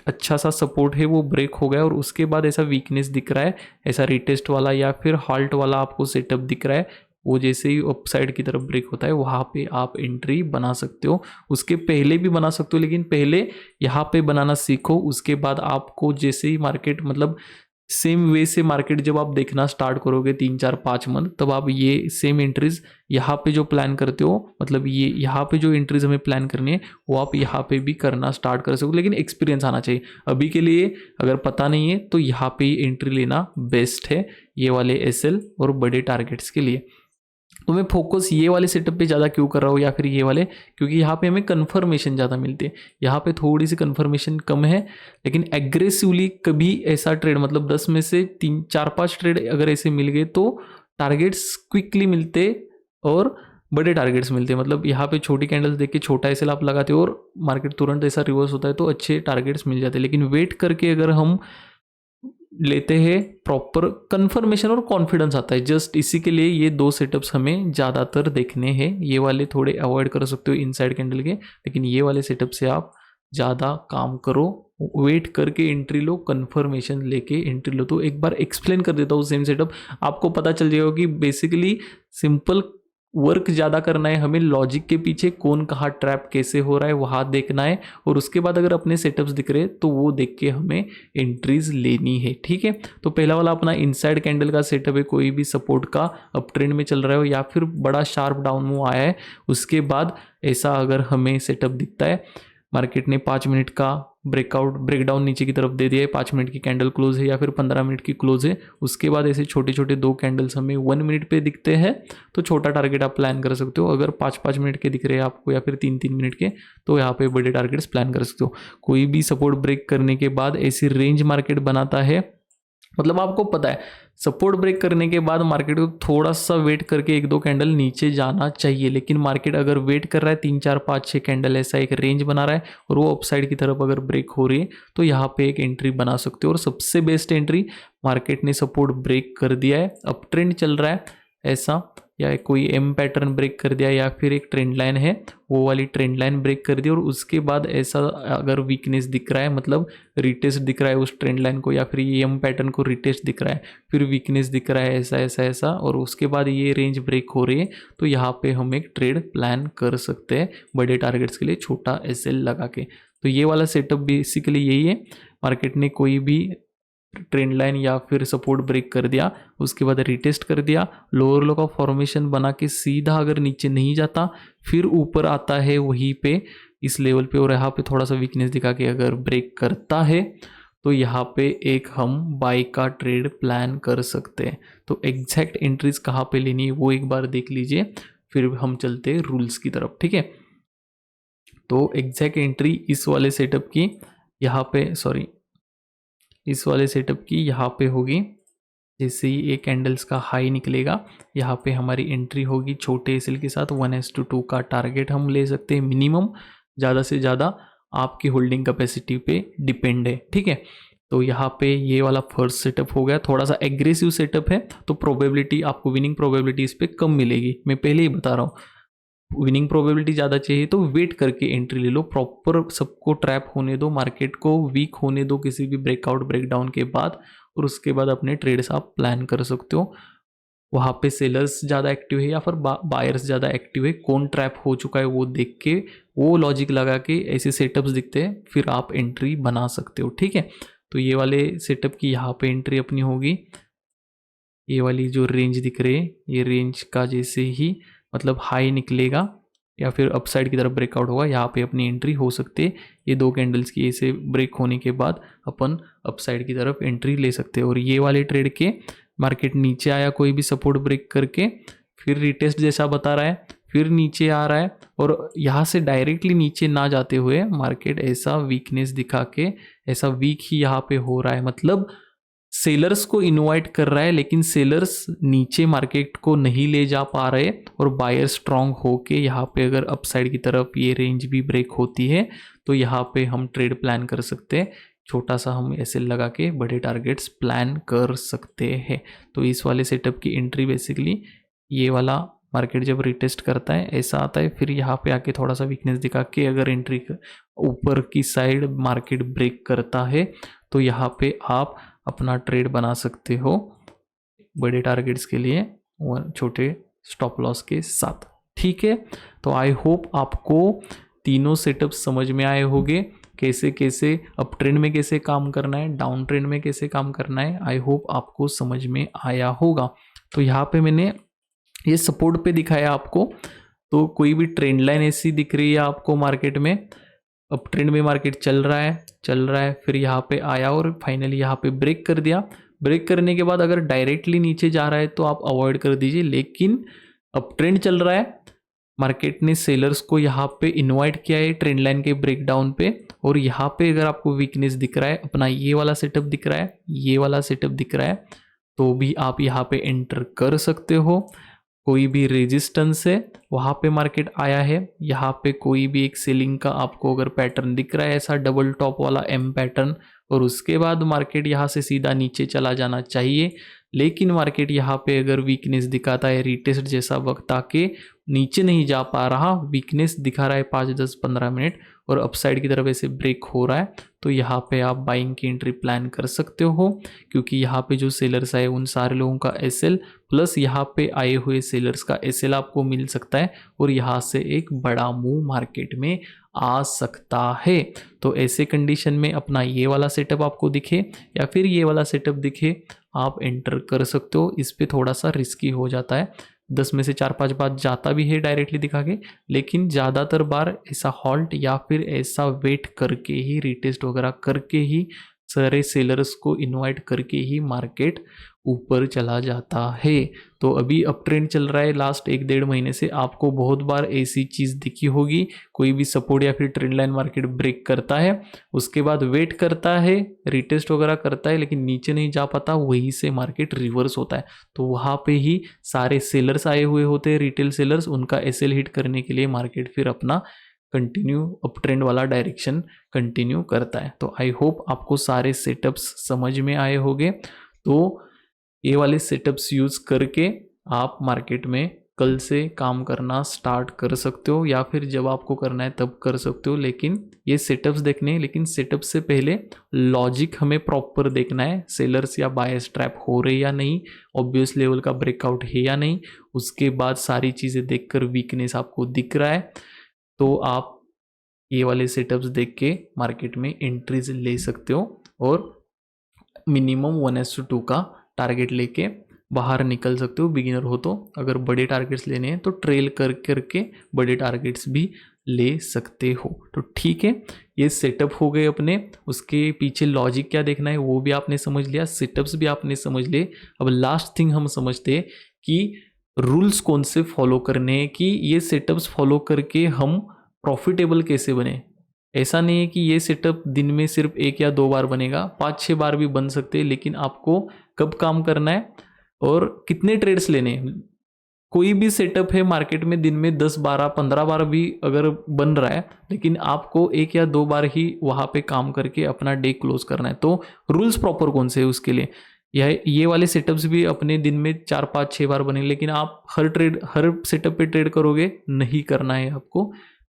अच्छा सा सपोर्ट है वो ब्रेक हो गया और उसके बाद ऐसा वीकनेस दिख रहा है, ऐसा रिटेस्ट वाला या फिर हॉल्ट वाला आपको सेटअप दिख रहा है, वो जैसे ही अपसाइड की तरफ ब्रेक होता है वहाँ पे आप एंट्री बना सकते हो। उसके पहले भी बना सकते हो, लेकिन पहले यहाँ पे बनाना सीखो, उसके बाद आपको जैसे ही मार्केट मतलब सेम वे से मार्केट जब आप देखना स्टार्ट करोगे 3-4-5 मंथ, तब आप ये सेम एंट्रीज यहाँ पे जो प्लान करते हो, मतलब ये यहाँ पे जो एंट्रीज हमें प्लान करनी है वो आप यहाँ पे भी करना स्टार्ट कर सको, लेकिन एक्सपीरियंस आना चाहिए। अभी के लिए अगर पता नहीं है तो यहाँ पे ही एंट्री लेना बेस्ट है, ये वाले SL और बड़े टारगेट्स के लिए। तो मैं फोकस ये वाले सेटअप पे ज़्यादा क्यों कर रहा हूँ या फिर ये वाले, क्योंकि यहाँ पे हमें कन्फर्मेशन ज़्यादा मिलती है, यहाँ पे थोड़ी सी कन्फर्मेशन कम है, लेकिन एग्रेसिवली कभी ऐसा ट्रेड मतलब 10 में से 3-4-5 ट्रेड अगर ऐसे मिल गए तो टारगेट्स क्विकली मिलते और बड़े टारगेट्स मिलते हैं। मतलब यहाँ पे छोटी कैंडल्स देख के छोटा SL आप लगाते हो और मार्केट तुरंत ऐसा रिवर्स होता है तो अच्छे टारगेट्स मिल जाते हैं, लेकिन वेट करके अगर हम लेते हैं प्रॉपर कंफर्मेशन और कॉन्फिडेंस आता है। जस्ट इसी के लिए ये दो सेटअप्स हमें ज़्यादातर देखने हैं, ये वाले थोड़े अवॉइड कर सकते हो इनसाइड कैंडल के, लेकिन ये वाले सेटअप से आप ज़्यादा काम करो, वेट करके एंट्री लो, कंफर्मेशन लेके एंट्री लो। तो एक बार एक्सप्लेन कर देता हूँ सेम सेटअप, आपको पता चल जाएगा कि बेसिकली सिंपल वर्क ज़्यादा करना है हमें, लॉजिक के पीछे कौन कहाँ ट्रैप कैसे हो रहा है वहाँ देखना है, और उसके बाद अगर अपने सेटअप्स दिख रहे तो वो देख के हमें एंट्रीज लेनी है। ठीक है, तो पहला वाला अपना इनसाइड कैंडल का सेटअप है, कोई भी सपोर्ट का अप ट्रेंड में चल रहा हो या फिर बड़ा शार्प डाउन मूव आया है, उसके बाद ऐसा अगर हमें सेटअप दिखता है, मार्केट ने 5 मिनट का ब्रेकडाउन नीचे की तरफ दे दिया है, 5 मिनट की कैंडल क्लोज है या फिर 15 मिनट की क्लोज है, उसके बाद ऐसे छोटे छोटे 2 कैंडल्स हमें 1 मिनट पे दिखते हैं तो छोटा टारगेट आप प्लान कर सकते हो। अगर 5-5 मिनट के दिख रहे हैं आपको या फिर 3-3 मिनट के, तो यहाँ पे बड़े टारगेट्स प्लान कर सकते हो। कोई भी सपोर्ट ब्रेक करने के बाद ऐसी रेंज मार्केट बनाता है, मतलब आपको पता है सपोर्ट ब्रेक करने के बाद मार्केट को थोड़ा सा वेट करके 1-2 कैंडल नीचे जाना चाहिए, लेकिन मार्केट अगर वेट कर रहा है 3-4-5-6 कैंडल ऐसा एक रेंज बना रहा है और वो अपसाइड की तरफ अगर ब्रेक हो रही है तो यहाँ पे एक एंट्री बना सकते हो। और सबसे बेस्ट एंट्री, मार्केट ने सपोर्ट ब्रेक कर दिया है, अप ट्रेंड चल रहा है ऐसा, या कोई M पैटर्न ब्रेक कर दिया या फिर एक ट्रेंड लाइन है वो वाली ट्रेंड लाइन ब्रेक कर दी, और उसके बाद ऐसा अगर वीकनेस दिख रहा है मतलब रिटेस्ट दिख रहा है उस ट्रेंड लाइन को या फिर ये M पैटर्न को रिटेस्ट दिख रहा है, फिर वीकनेस दिख रहा है ऐसा ऐसा ऐसा, और उसके बाद ये रेंज ब्रेक हो रही है, तो यहाँ पे हम एक ट्रेड प्लान कर सकते हैं बड़े टारगेट्स के लिए छोटा SL लगा के। तो ये वाला सेटअप बेसिकली यही है, मार्केट ने कोई भी ट्रेंड लाइन या फिर सपोर्ट ब्रेक कर दिया, उसके बाद रिटेस्ट कर दिया, लोअर लो का फॉर्मेशन बना के सीधा अगर नीचे नहीं जाता फिर ऊपर आता है वहीं पे इस लेवल पे, और यहाँ पे थोड़ा सा वीकनेस दिखा के अगर ब्रेक करता है तो यहाँ पे एक हम बाय का ट्रेड प्लान कर सकते हैं। तो एग्जैक्ट एंट्रीज कहाँ पे लेनी है वो एक बार देख लीजिए, फिर हम चलते हैं रूल्स की तरफ। ठीक है, तो एग्जैक्ट एंट्री इस वाले सेटअप की यहाँ पे इस वाले सेटअप की यहाँ पे होगी, जैसे ही एक कैंडल्स का हाई निकलेगा यहाँ पे हमारी एंट्री होगी छोटे SL के साथ, 1:2 का टारगेट हम ले सकते हैं मिनिमम, ज़्यादा से ज़्यादा आपकी होल्डिंग कैपेसिटी पे डिपेंड है। ठीक है, तो यहाँ पे ये वाला फर्स्ट सेटअप हो गया, थोड़ा सा एग्रेसिव सेटअप है तो प्रोबेबिलिटी आपको विनिंग प्रोबेबिलिटी इस पर कम मिलेगी, मैं पहले ही बता रहा हूँ। विनिंग प्रोबेबिलिटी ज़्यादा चाहिए तो वेट करके एंट्री ले लो, प्रॉपर सबको ट्रैप होने दो, मार्केट को वीक होने दो किसी भी ब्रेकआउट ब्रेकडाउन के बाद, और उसके बाद अपने ट्रेड्स आप प्लान कर सकते हो। वहाँ पे सेलर्स ज़्यादा एक्टिव है या फिर बायर्स ज़्यादा एक्टिव है, कौन ट्रैप हो चुका है वो देख के वो लॉजिक लगा के ऐसे सेटअप्स दिखते हैं फिर आप एंट्री बना सकते हो। ठीक है, तो ये वाले सेटअप की यहाँ पे एंट्री अपनी होगी, ये वाली जो रेंज दिख रही है ये रेंज का जैसे ही मतलब हाई निकलेगा या फिर अपसाइड की तरफ ब्रेकआउट होगा, यहाँ पे अपनी एंट्री हो सकती है। ये 2 कैंडल्स की ऐसे ब्रेक होने के बाद अपन अपसाइड की तरफ एंट्री ले सकते हैं। और ये वाले ट्रेड के मार्केट नीचे आया कोई भी सपोर्ट ब्रेक करके, फिर रिटेस्ट जैसा बता रहा है, फिर नीचे आ रहा है, और यहाँ से डायरेक्टली नीचे ना जाते हुए मार्केट ऐसा वीकनेस दिखा के ऐसा वीक ही यहाँ पे हो रहा है, मतलब सेलर्स को इनवाइट कर रहा है, लेकिन सेलर्स नीचे मार्केट को नहीं ले जा पा रहे, और बायर स्ट्रांग होके यहाँ पे अगर अपसाइड की तरफ ये रेंज भी ब्रेक होती है तो यहाँ पे हम ट्रेड प्लान कर सकते हैं। छोटा सा हम ऐसे लगा के बड़े टारगेट्स प्लान कर सकते हैं। तो इस वाले सेटअप की एंट्री बेसिकली ये वाला मार्केट जब रिटेस्ट करता है ऐसा आता है, फिर यहाँ पे आके थोड़ा सा वीकनेस दिखा के अगर एंट्री ऊपर की साइड मार्केट ब्रेक करता है तो यहाँ पे आप अपना ट्रेड बना सकते हो बड़े टारगेट्स के लिए और छोटे स्टॉप लॉस के साथ। ठीक है, तो आई होप आपको तीनों सेटअप्स समझ में आए होंगे, कैसे कैसे अप ट्रेंड में कैसे काम करना है, डाउन ट्रेंड में कैसे काम करना है। आई होप आपको समझ में आया होगा। तो यहाँ पे मैंने ये सपोर्ट पे दिखाया आपको, तो कोई भी ट्रेंड लाइन ऐसी दिख रही है आपको मार्केट में, अप ट्रेंड में मार्केट चल रहा है, फिर यहाँ पे आया और फाइनली यहाँ पे ब्रेक कर दिया। ब्रेक करने के बाद अगर डायरेक्टली नीचे जा रहा है तो आप अवॉइड कर दीजिए, लेकिन अप ट्रेंड चल रहा है, मार्केट ने सेलर्स को यहाँ पे इनवाइट किया है ट्रेंड लाइन के ब्रेकडाउन पे, और यहाँ पे अगर आपको वीकनेस दिख रहा है, अपना ये वाला सेटअप दिख रहा है, ये वाला सेटअप दिख रहा है, तो भी आप यहाँ पे एंटर कर सकते हो। कोई भी रेजिस्टेंस है वहाँ पे मार्केट आया है, यहाँ पे कोई भी एक सेलिंग का आपको अगर पैटर्न दिख रहा है ऐसा डबल टॉप वाला एम पैटर्न, और उसके बाद मार्केट यहाँ से सीधा नीचे चला जाना चाहिए, लेकिन मार्केट यहाँ पे अगर वीकनेस दिखाता है रिटेस्ट जैसा वक्त आके नीचे नहीं जा पा रहा, वीकनेस दिखा रहा है 5, 10, 15 मिनट और अपसाइड की तरफ ऐसे ब्रेक हो रहा है, तो यहाँ पे आप बाइंग की एंट्री प्लान कर सकते हो, क्योंकि यहाँ पे जो सेलर्स आए उन सारे लोगों का एसएल प्लस यहाँ पे आए हुए सेलर्स का एसएल आपको मिल सकता है, और यहाँ से एक बड़ा मूव मार्केट में आ सकता है। तो ऐसे कंडीशन में अपना ये वाला सेटअप आपको दिखे या फिर ये वाला सेटअप दिखे, आप एंटर कर सकते हो। इस पे थोड़ा सा रिस्की हो जाता है, 10 में से 4-5 बार जाता भी है डायरेक्टली दिखा के, लेकिन ज़्यादातर बार ऐसा हॉल्ट या फिर ऐसा वेट करके ही, रिटेस्ट वगैरह करके ही, सारे सेलर्स को इनवाइट करके ही मार्केट ऊपर चला जाता है। तो अभी अप ट्रेंड चल रहा है, लास्ट 1-1.5 महीने से आपको बहुत बार ऐसी चीज़ दिखी होगी, कोई भी सपोर्ट या फिर ट्रेंड लाइन मार्केट ब्रेक करता है, उसके बाद वेट करता है, रिटेस्ट वगैरह करता है, लेकिन नीचे नहीं जा पाता, वहीं से मार्केट रिवर्स होता है। तो वहाँ पे ही सारे सेलर्स आए हुए होते हैं, रिटेल सेलर्स, उनका एसएल हिट करने के लिए मार्केट फिर अपना कंटिन्यू अप ट्रेंड वाला डायरेक्शन कंटिन्यू करता है। तो आई होप आपको सारे सेटअप्स समझ में आए होंगे। तो ये वाले सेटअप्स यूज़ करके आप मार्केट में कल से काम करना स्टार्ट कर सकते हो, या फिर जब आपको करना है तब कर सकते हो, लेकिन ये सेटअप्स देखने हैं, लेकिन सेटअप से पहले लॉजिक हमें प्रॉपर देखना है, सेलर्स या बायर्स ट्रैप हो रहे या नहीं, ऑब्वियस लेवल का ब्रेकआउट है या नहीं, उसके बाद सारी चीज़ें देखकर वीकनेस आपको दिख रहा है तो आप ये वाले सेटअप्स देख के मार्केट में एंट्रीज ले सकते हो, और मिनिमम 1:2 का टारगेट लेके बाहर निकल सकते हो बिगिनर हो तो। अगर बड़े टारगेट्स लेने हैं तो ट्रेल कर करके बड़े टारगेट्स भी ले सकते हो। तो ठीक है, ये सेटअप हो गए अपने, उसके पीछे लॉजिक क्या देखना है वो भी आपने समझ लिया, सेटअप्स भी आपने समझ लिए। अब लास्ट थिंग हम समझते हैं कि रूल्स कौन से फॉलो करने हैं, कि ये सेटअप्स फॉलो करके हम प्रॉफिटेबल कैसे बने। ऐसा नहीं है कि ये सेटअप दिन में सिर्फ 1 या 2 बार बनेगा, 5-6 बार भी बन सकते हैं, लेकिन आपको कब काम करना है और कितने ट्रेड्स लेने हैं। कोई भी सेटअप है मार्केट में दिन में 10, 12, 15 बार भी अगर बन रहा है, लेकिन आपको 1 या 2 बार ही वहाँ पे काम करके अपना डे क्लोज करना है। तो रूल्स प्रॉपर कौन से है उसके लिए, ये वाले सेटअप्स भी अपने दिन में 4, 5, 6 बार बने, लेकिन आप हर सेटअप पे ट्रेड करोगे, नहीं करना है आपको।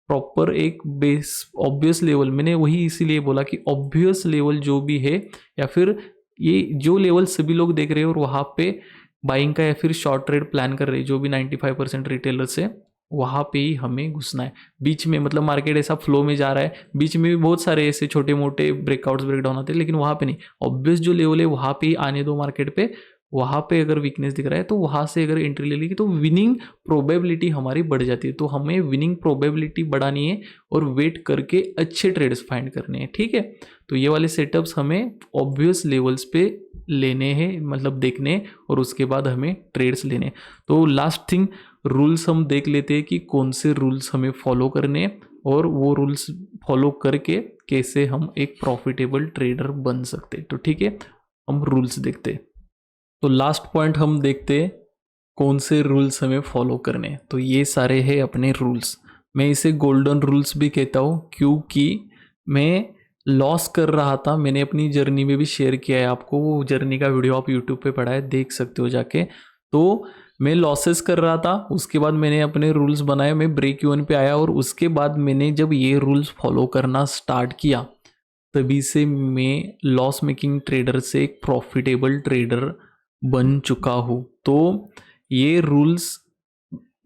प्रॉपर एक बेस ऑब्वियस लेवल, मैंने वही इसीलिए बोला कि ऑब्वियस लेवल जो भी है, या फिर ये जो लेवल सभी लोग देख रहे हैं और वहाँ पे बाइंग का या फिर शॉर्ट ट्रेड प्लान कर रहे हैं, जो भी 95% रिटेलर्स है, वहाँ पे ही हमें घुसना है। बीच में मतलब मार्केट ऐसा फ्लो में जा रहा है, बीच में भी बहुत सारे ऐसे छोटे मोटे ब्रेकआउट्स ब्रेकडाउन आते हैं, लेकिन वहाँ पे नहीं, ऑब्वियस जो लेवल है वहाँ पे ही आने दो मार्केट पे, वहाँ पे अगर वीकनेस दिख रहा है तो वहाँ से अगर एंट्री ले लेगी तो विनिंग प्रोबेबिलिटी हमारी बढ़ जाती है। तो हमें विनिंग प्रोबेबिलिटी बढ़ानी है और वेट करके अच्छे ट्रेड्स फाइंड करने हैं, ठीक है। तो ये वाले सेटअप्स हमें ऑब्वियस लेवल्स पे लेने हैं, मतलब देखने हैं, और उसके बाद हमें ट्रेड्स लेने हैं। तो लास्ट थिंग, रूल्स हम देख लेते हैं कि कौन से रूल्स हमें फॉलो करने हैं और वो रूल्स फॉलो करके कैसे हम एक प्रॉफिटेबल ट्रेडर बन सकते हैं। तो ठीक है, हम रूल्स देखते हैं। तो लास्ट पॉइंट हम देखते हैं कौन से रूल्स हमें फॉलो करने हैं। तो ये सारे हैं अपने रूल्स। मैं इसे गोल्डन रूल्स भी कहता हूँ क्योंकि मैं लॉस कर रहा था। मैंने अपनी जर्नी में भी शेयर किया है आपको, वो जर्नी का वीडियो आप यूट्यूब पे पढ़ा है, देख सकते हो जाके। तो मैं लॉसेस कर रहा था, उसके बाद मैंने अपने रूल्स बनाए, मैं ब्रेक इवन पे आया, और उसके बाद मैंने जब ये रूल्स फॉलो करना स्टार्ट किया तभी से मैं लॉस मेकिंग ट्रेडर से एक प्रॉफिटेबल ट्रेडर बन चुका हूँ। तो ये रूल्स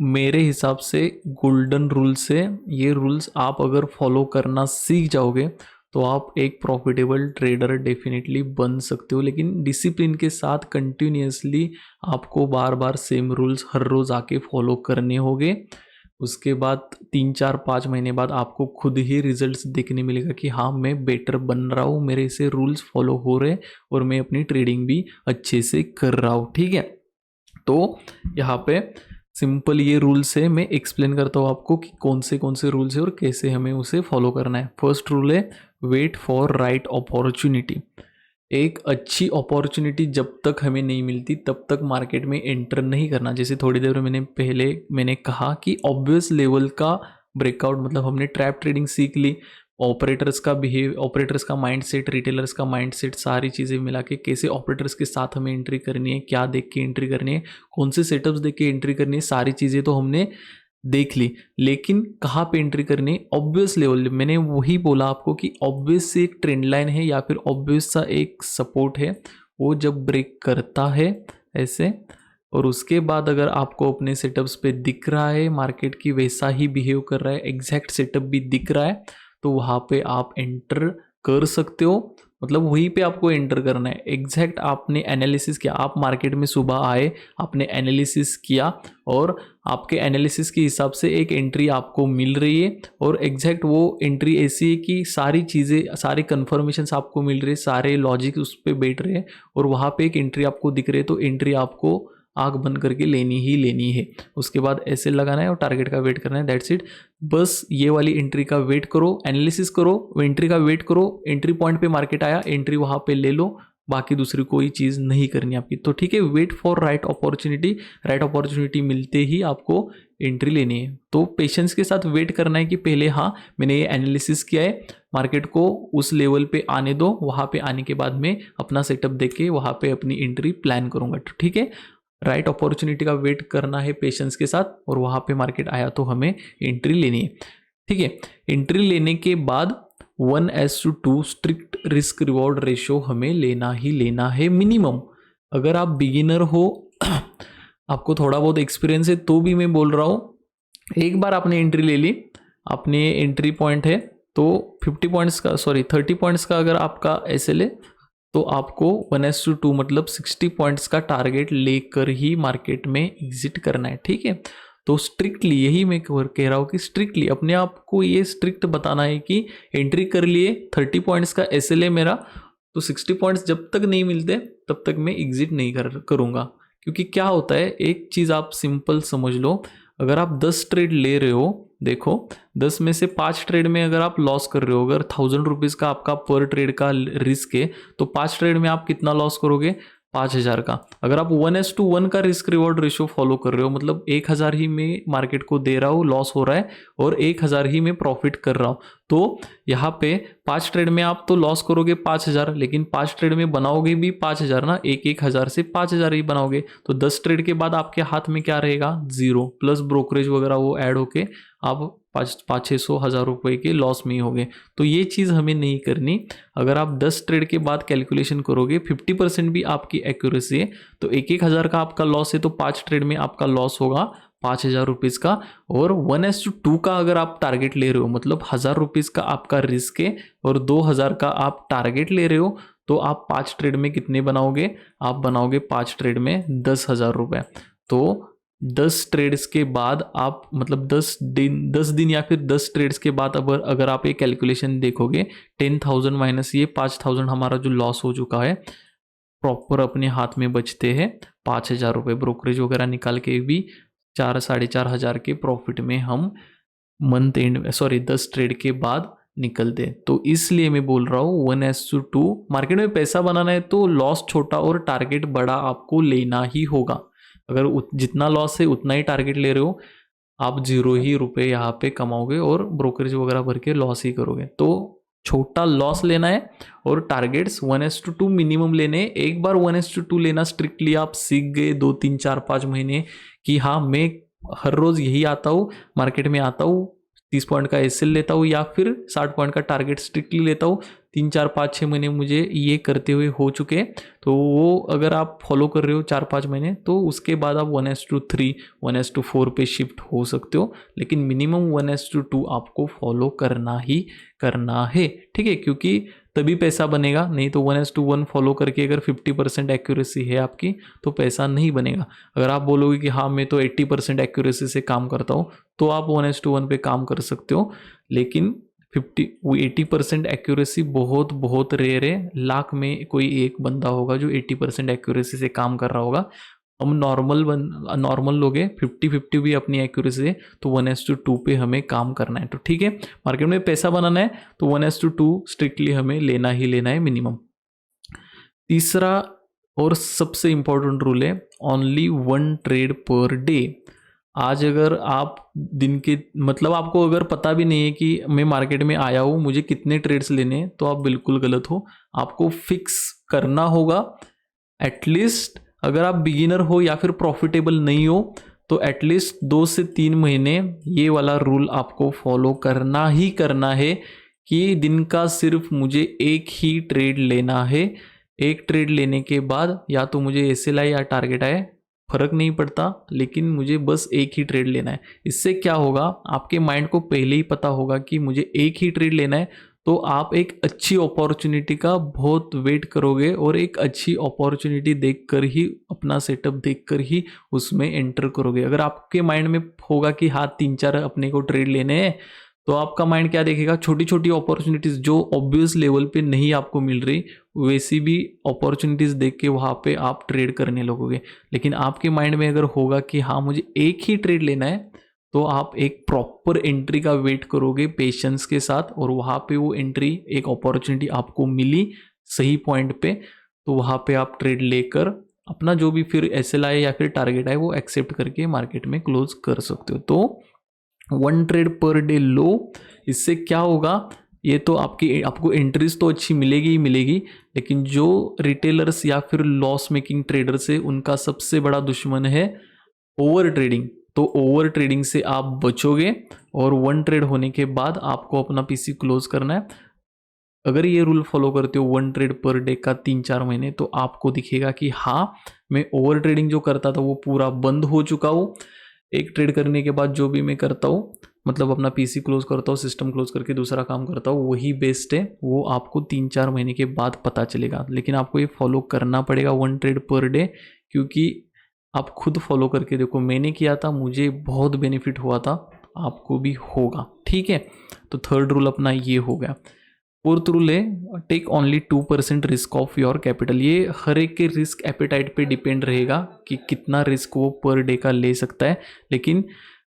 मेरे हिसाब से गोल्डन रूल्स है। ये रूल्स आप अगर फॉलो करना सीख जाओगे तो आप एक प्रॉफिटेबल ट्रेडर डेफिनेटली बन सकते हो, लेकिन डिसिप्लिन के साथ कंटिन्यूसली आपको बार बार सेम रूल्स हर रोज़ आके फॉलो करने होंगे। उसके बाद 3-4-5 महीने बाद आपको खुद ही रिजल्ट्स देखने मिलेगा कि हाँ, मैं बेटर बन रहा हूँ, मेरे से रूल्स फॉलो हो रहे और मैं अपनी ट्रेडिंग भी अच्छे से कर रहा हूँ, ठीक है। तो यहाँ पे सिंपल ये रूल्स है, मैं एक्सप्लेन करता हूँ आपको कि कौन से रूल्स है और कैसे हमें उसे फॉलो करना है। फर्स्ट रूल है वेट फॉर राइट अपॉर्चुनिटी। एक अच्छी अपॉर्चुनिटी जब तक हमें नहीं मिलती तब तक मार्केट में एंटर नहीं करना। जैसे थोड़ी देर में मैंने कहा कि ऑब्वियस लेवल का ब्रेकआउट, मतलब हमने ट्रैप ट्रेडिंग सीख ली, ऑपरेटर्स का माइंडसेट, रिटेलर्स का माइंडसेट, सारी चीज़ें मिला के कैसे ऑपरेटर्स के साथ हमें एंट्री करनी है, क्या देख के एंट्री करनी है, कौन से सेटअप्स देख के एंट्री करनी है, सारी चीज़ें तो हमने देख ली। लेकिन कहाँ पे एंट्री करनी है? Obvious level. मैंने वही बोला आपको कि ऑब्वियस से एक ट्रेंड लाइन है या फिर ऑब्वियस सा एक सपोर्ट है, वो जब ब्रेक करता है ऐसे, और उसके बाद अगर आपको अपने सेटअप्स पे दिख रहा है मार्केट की वैसा ही बिहेव कर रहा है, एग्जैक्ट सेटअप भी दिख रहा है, तो वहाँ पे आप एंटर कर सकते हो। मतलब वहीं पे आपको एंटर करना है। एग्जैक्ट आपने एनालिसिस किया, आप मार्केट में सुबह आए, आपने एनालिसिस किया और आपके एनालिसिस के हिसाब से एक एंट्री आपको मिल रही है, और एग्जैक्ट वो एंट्री ऐसी है कि सारी चीज़ें, सारी कन्फर्मेशंस आपको मिल रही है, सारे लॉजिक उस पर बैठ रहे हैं, और वहाँ पे एक एंट्री आपको दिख रही है, तो एंट्री आपको आँख बंद करके लेनी ही लेनी है। उसके बाद ऐसे लगाना है और टारगेट का वेट करना है, दैट्स इट। बस ये वाली एंट्री का वेट करो, एनालिसिस करो, एंट्री का वेट करो, एंट्री पॉइंट पे मार्केट आया, एंट्री वहाँ पे ले लो, बाकी दूसरी कोई चीज़ नहीं करनी आपकी। तो ठीक है, wait for right opportunity. Right opportunity मिलते ही आपको एंट्री लेनी है। तो पेशेंस के साथ वेट करना है कि पहले हाँ, मैंने ये एनालिसिस किया है, मार्केट को उस लेवल पे आने दो, वहाँ पे आने के बाद में अपना सेटअप देख के वहाँ पे अपनी एंट्री प्लान करूँगा। तो ठीक है, राइट अपॉर्चुनिटी का वेट करना है पेशेंस के साथ, और वहाँ पे मार्केट आया तो हमें एंट्री लेनी है, ठीक है। एंट्री लेने के बाद 1:2 स्ट्रिक्ट रिस्क रिवॉर्ड रेशो हमें लेना ही लेना है मिनिमम। अगर आप बिगिनर हो आपको थोड़ा बहुत एक्सपीरियंस है तो भी मैं बोल रहा हूँ, एक बार आपने एंट्री ले ली, आपने एंट्री पॉइंट है तो 30 पॉइंट्स का अगर आपका SL है तो आपको 1:2 मतलब 60 पॉइंट्स का टारगेट लेकर ही मार्केट में एग्जिट करना है, ठीक है। तो स्ट्रिक्टली यही मैं कह रहा हूँ कि स्ट्रिक्टली अपने आप को ये स्ट्रिक्ट बताना है कि एंट्री कर लिए, 30 पॉइंट्स का SL है मेरा, तो 60 पॉइंट्स जब तक नहीं मिलते तब तक मैं एग्जिट नहीं करूँगा। क्योंकि क्या होता है, एक चीज़ आप सिंपल समझ लो, अगर आप 10 ट्रेड ले रहे हो, देखो 10 में से 5 ट्रेड में अगर आप लॉस कर रहे हो, अगर 1000 रुपीज़ का आपका पर ट्रेड का रिस्क है, तो 5 ट्रेड में आप कितना लॉस करोगे? 5000 का। अगर आप 1:1 का रिस्क रिवॉर्ड रेशियो फॉलो कर रहे हो, मतलब 1000 ही में मार्केट को दे रहा हूँ, लॉस हो रहा है, और 1000 ही में प्रॉफिट कर रहा हूँ, तो यहाँ पे 5 ट्रेड में आप तो लॉस करोगे 5000, लेकिन 5 ट्रेड में बनाओगे भी 5000 ना, 1000 से 5000 ही बनाओगे। तो 10 ट्रेड के बाद आपके हाथ में क्या रहेगा? 0 प्लस ब्रोकरेज वगैरह वो ऐड होके आप 500-600 रुपये के लॉस में ही हो गए। तो ये चीज़ हमें नहीं करनी। अगर आप 10 ट्रेड के बाद कैलकुलेशन करोगे, 50% भी आपकी एक्यूरेसी है, तो 1,000 का आपका लॉस है, तो 5 ट्रेड में आपका लॉस होगा 5000 रुपीज़ का। और 1:2 का अगर आप टारगेट ले रहे हो, मतलब 1000 रुपीज़ का आपका रिस्क है और 2000 का आप टारगेट ले रहे हो, तो आप 5 ट्रेड में कितने बनाओगे? आप बनाओगे 5 ट्रेड में 10,000 रुपये। तो 10 ट्रेड्स के बाद आप मतलब 10 दिन या फिर 10 ट्रेड्स के बाद अगर आप ये कैलकुलेशन देखोगे, 10,000 माइनस ये 5,000 हमारा जो लॉस हो चुका है, प्रॉपर अपने हाथ में बचते हैं 5,000 रुपये। ब्रोकरेज वगैरह निकाल के भी 4-4,500 के प्रॉफिट में हम मंथ एंड 10 ट्रेड के बाद निकलते। तो इसलिए मैं बोल रहा हूँ 1:2। मार्केट में पैसा बनाना है तो लॉस छोटा और टारगेट बड़ा आपको लेना ही होगा। अगर जितना लॉस है उतना ही टारगेट ले रहे हो, आप 0 ही रुपये यहाँ पे कमाओगे और ब्रोकरेज वगैरह भर के लॉस ही करोगे। तो छोटा लॉस लेना है और टारगेट्स 1:2 मिनिमम लेने हैं। एक बार 1:2 लेना स्ट्रिक्टली आप सीख गए 2, 3, 4, 5 महीने कि हाँ मैं हर रोज यही आता हूँ, मार्केट में आता हूँ, 30 पॉइंट का एसएल लेता हूँ या फिर 60 पॉइंट का टारगेट स्ट्रिक्टली लेता हूँ, 3, 4, 5, 6 महीने मुझे ये करते हुए हो चुके हैं। तो वो अगर आप फॉलो कर रहे हो 4-5 महीने, तो उसके बाद आप 1:3, 1:4 पे शिफ्ट हो सकते हो, लेकिन मिनिमम 1:2 आपको फॉलो करना ही करना है, ठीक है? क्योंकि तभी पैसा बनेगा, नहीं तो 1:1 फॉलो करके अगर 50% एक्यूरेसी है आपकी तो पैसा नहीं बनेगा। अगर आप बोलोगे कि हाँ मैं तो 80% एक्यूरेसी से काम करता हूँ, तो आप 1:1 पे काम कर सकते हो, लेकिन 80% एक्यूरेसी बहुत बहुत रेयर है। लाख में कोई एक बंदा होगा जो 80% एक्यूरेसी से काम कर रहा होगा। हम नॉर्मल लोग हैं, 50-50 भी अपनी एक्यूरेसी है, तो 1:2 पे हमें काम करना है। तो ठीक है, मार्केट में पैसा बनाना है तो 1:2 स्ट्रिक्टली हमें लेना ही लेना है मिनिमम। तीसरा और सबसे इंपॉर्टेंट रूल है, ओनली 1 ट्रेड पर डे। आज अगर आप दिन के मतलब आपको अगर पता भी नहीं है कि मैं मार्केट में आया हूँ, मुझे कितने ट्रेड्स लेने हैं, तो आप बिल्कुल गलत हो। आपको फिक्स करना होगा एटलीस्ट, अगर आप बिगिनर हो या फिर प्रॉफिटेबल नहीं हो तो एटलीस्ट 2 से 3 महीने ये वाला रूल आपको फॉलो करना ही करना है कि दिन का सिर्फ मुझे एक ही ट्रेड लेना है। एक ट्रेड लेने के बाद या तो मुझे एसएल आए या टारगेट आए, फर्क नहीं पड़ता, लेकिन मुझे बस एक ही ट्रेड लेना है। इससे क्या होगा, आपके माइंड को पहले ही पता होगा कि मुझे एक ही ट्रेड लेना है, तो आप एक अच्छी अपॉर्चुनिटी का बहुत वेट करोगे और एक अच्छी अपॉर्चुनिटी देखकर ही, अपना सेटअप देखकर ही उसमें एंटर करोगे। अगर आपके माइंड में होगा कि हाँ 3-4 अपने को ट्रेड लेने हैं, तो आपका माइंड क्या देखेगा, छोटी छोटी अपॉर्चुनिटीज जो ऑब्वियस लेवल पे नहीं आपको मिल रही, वैसी भी अपॉर्चुनिटीज देख के वहाँ पे आप ट्रेड करने लगोगे। लेकिन आपके माइंड में अगर होगा कि हाँ मुझे एक ही ट्रेड लेना है, तो आप एक प्रॉपर एंट्री का वेट करोगे पेशेंस के साथ, और वहाँ पे वो एंट्री, एक अपॉर्चुनिटी आपको मिली सही पॉइंट पे, तो वहाँ पे आप ट्रेड लेकर अपना जो भी फिर एसएल आए या फिर टारगेट आए वो एक्सेप्ट करके मार्केट में क्लोज कर सकते हो। तो 1 ट्रेड पर डे लो, इससे क्या होगा, ये तो आपको एंट्रीज तो अच्छी मिलेगी ही मिलेगी, लेकिन जो रिटेलर्स या फिर लॉस मेकिंग ट्रेडर्स है उनका सबसे बड़ा दुश्मन है ओवर ट्रेडिंग। तो ओवर ट्रेडिंग से आप बचोगे और 1 ट्रेड होने के बाद आपको अपना पीसी क्लोज करना है। अगर ये रूल फॉलो करते हो 1 ट्रेड पर डे का 3-4 महीने, तो आपको दिखेगा कि हाँ मैं ओवर ट्रेडिंग जो करता था वो पूरा बंद हो चुका हूँ। एक ट्रेड करने के बाद जो भी मैं करता हूँ, मतलब अपना पीसी क्लोज करता हूँ, सिस्टम क्लोज करके दूसरा काम करता हूँ, वही बेस्ट है। वो आपको 3-4 महीने के बाद पता चलेगा, लेकिन आपको ये फॉलो करना पड़ेगा 1 ट्रेड पर डे, क्योंकि आप खुद फॉलो करके देखो, मैंने किया था, मुझे बहुत बेनिफिट हुआ था, आपको भी होगा, ठीक है? तो थर्ड रूल अपना ये हो गया। फोर्थ रूल है, take only 2% risk of your capital. ये हर एक के रिस्क एपेटाइट पे डिपेंड रहेगा कि कितना रिस्क वो पर डे का ले सकता है, लेकिन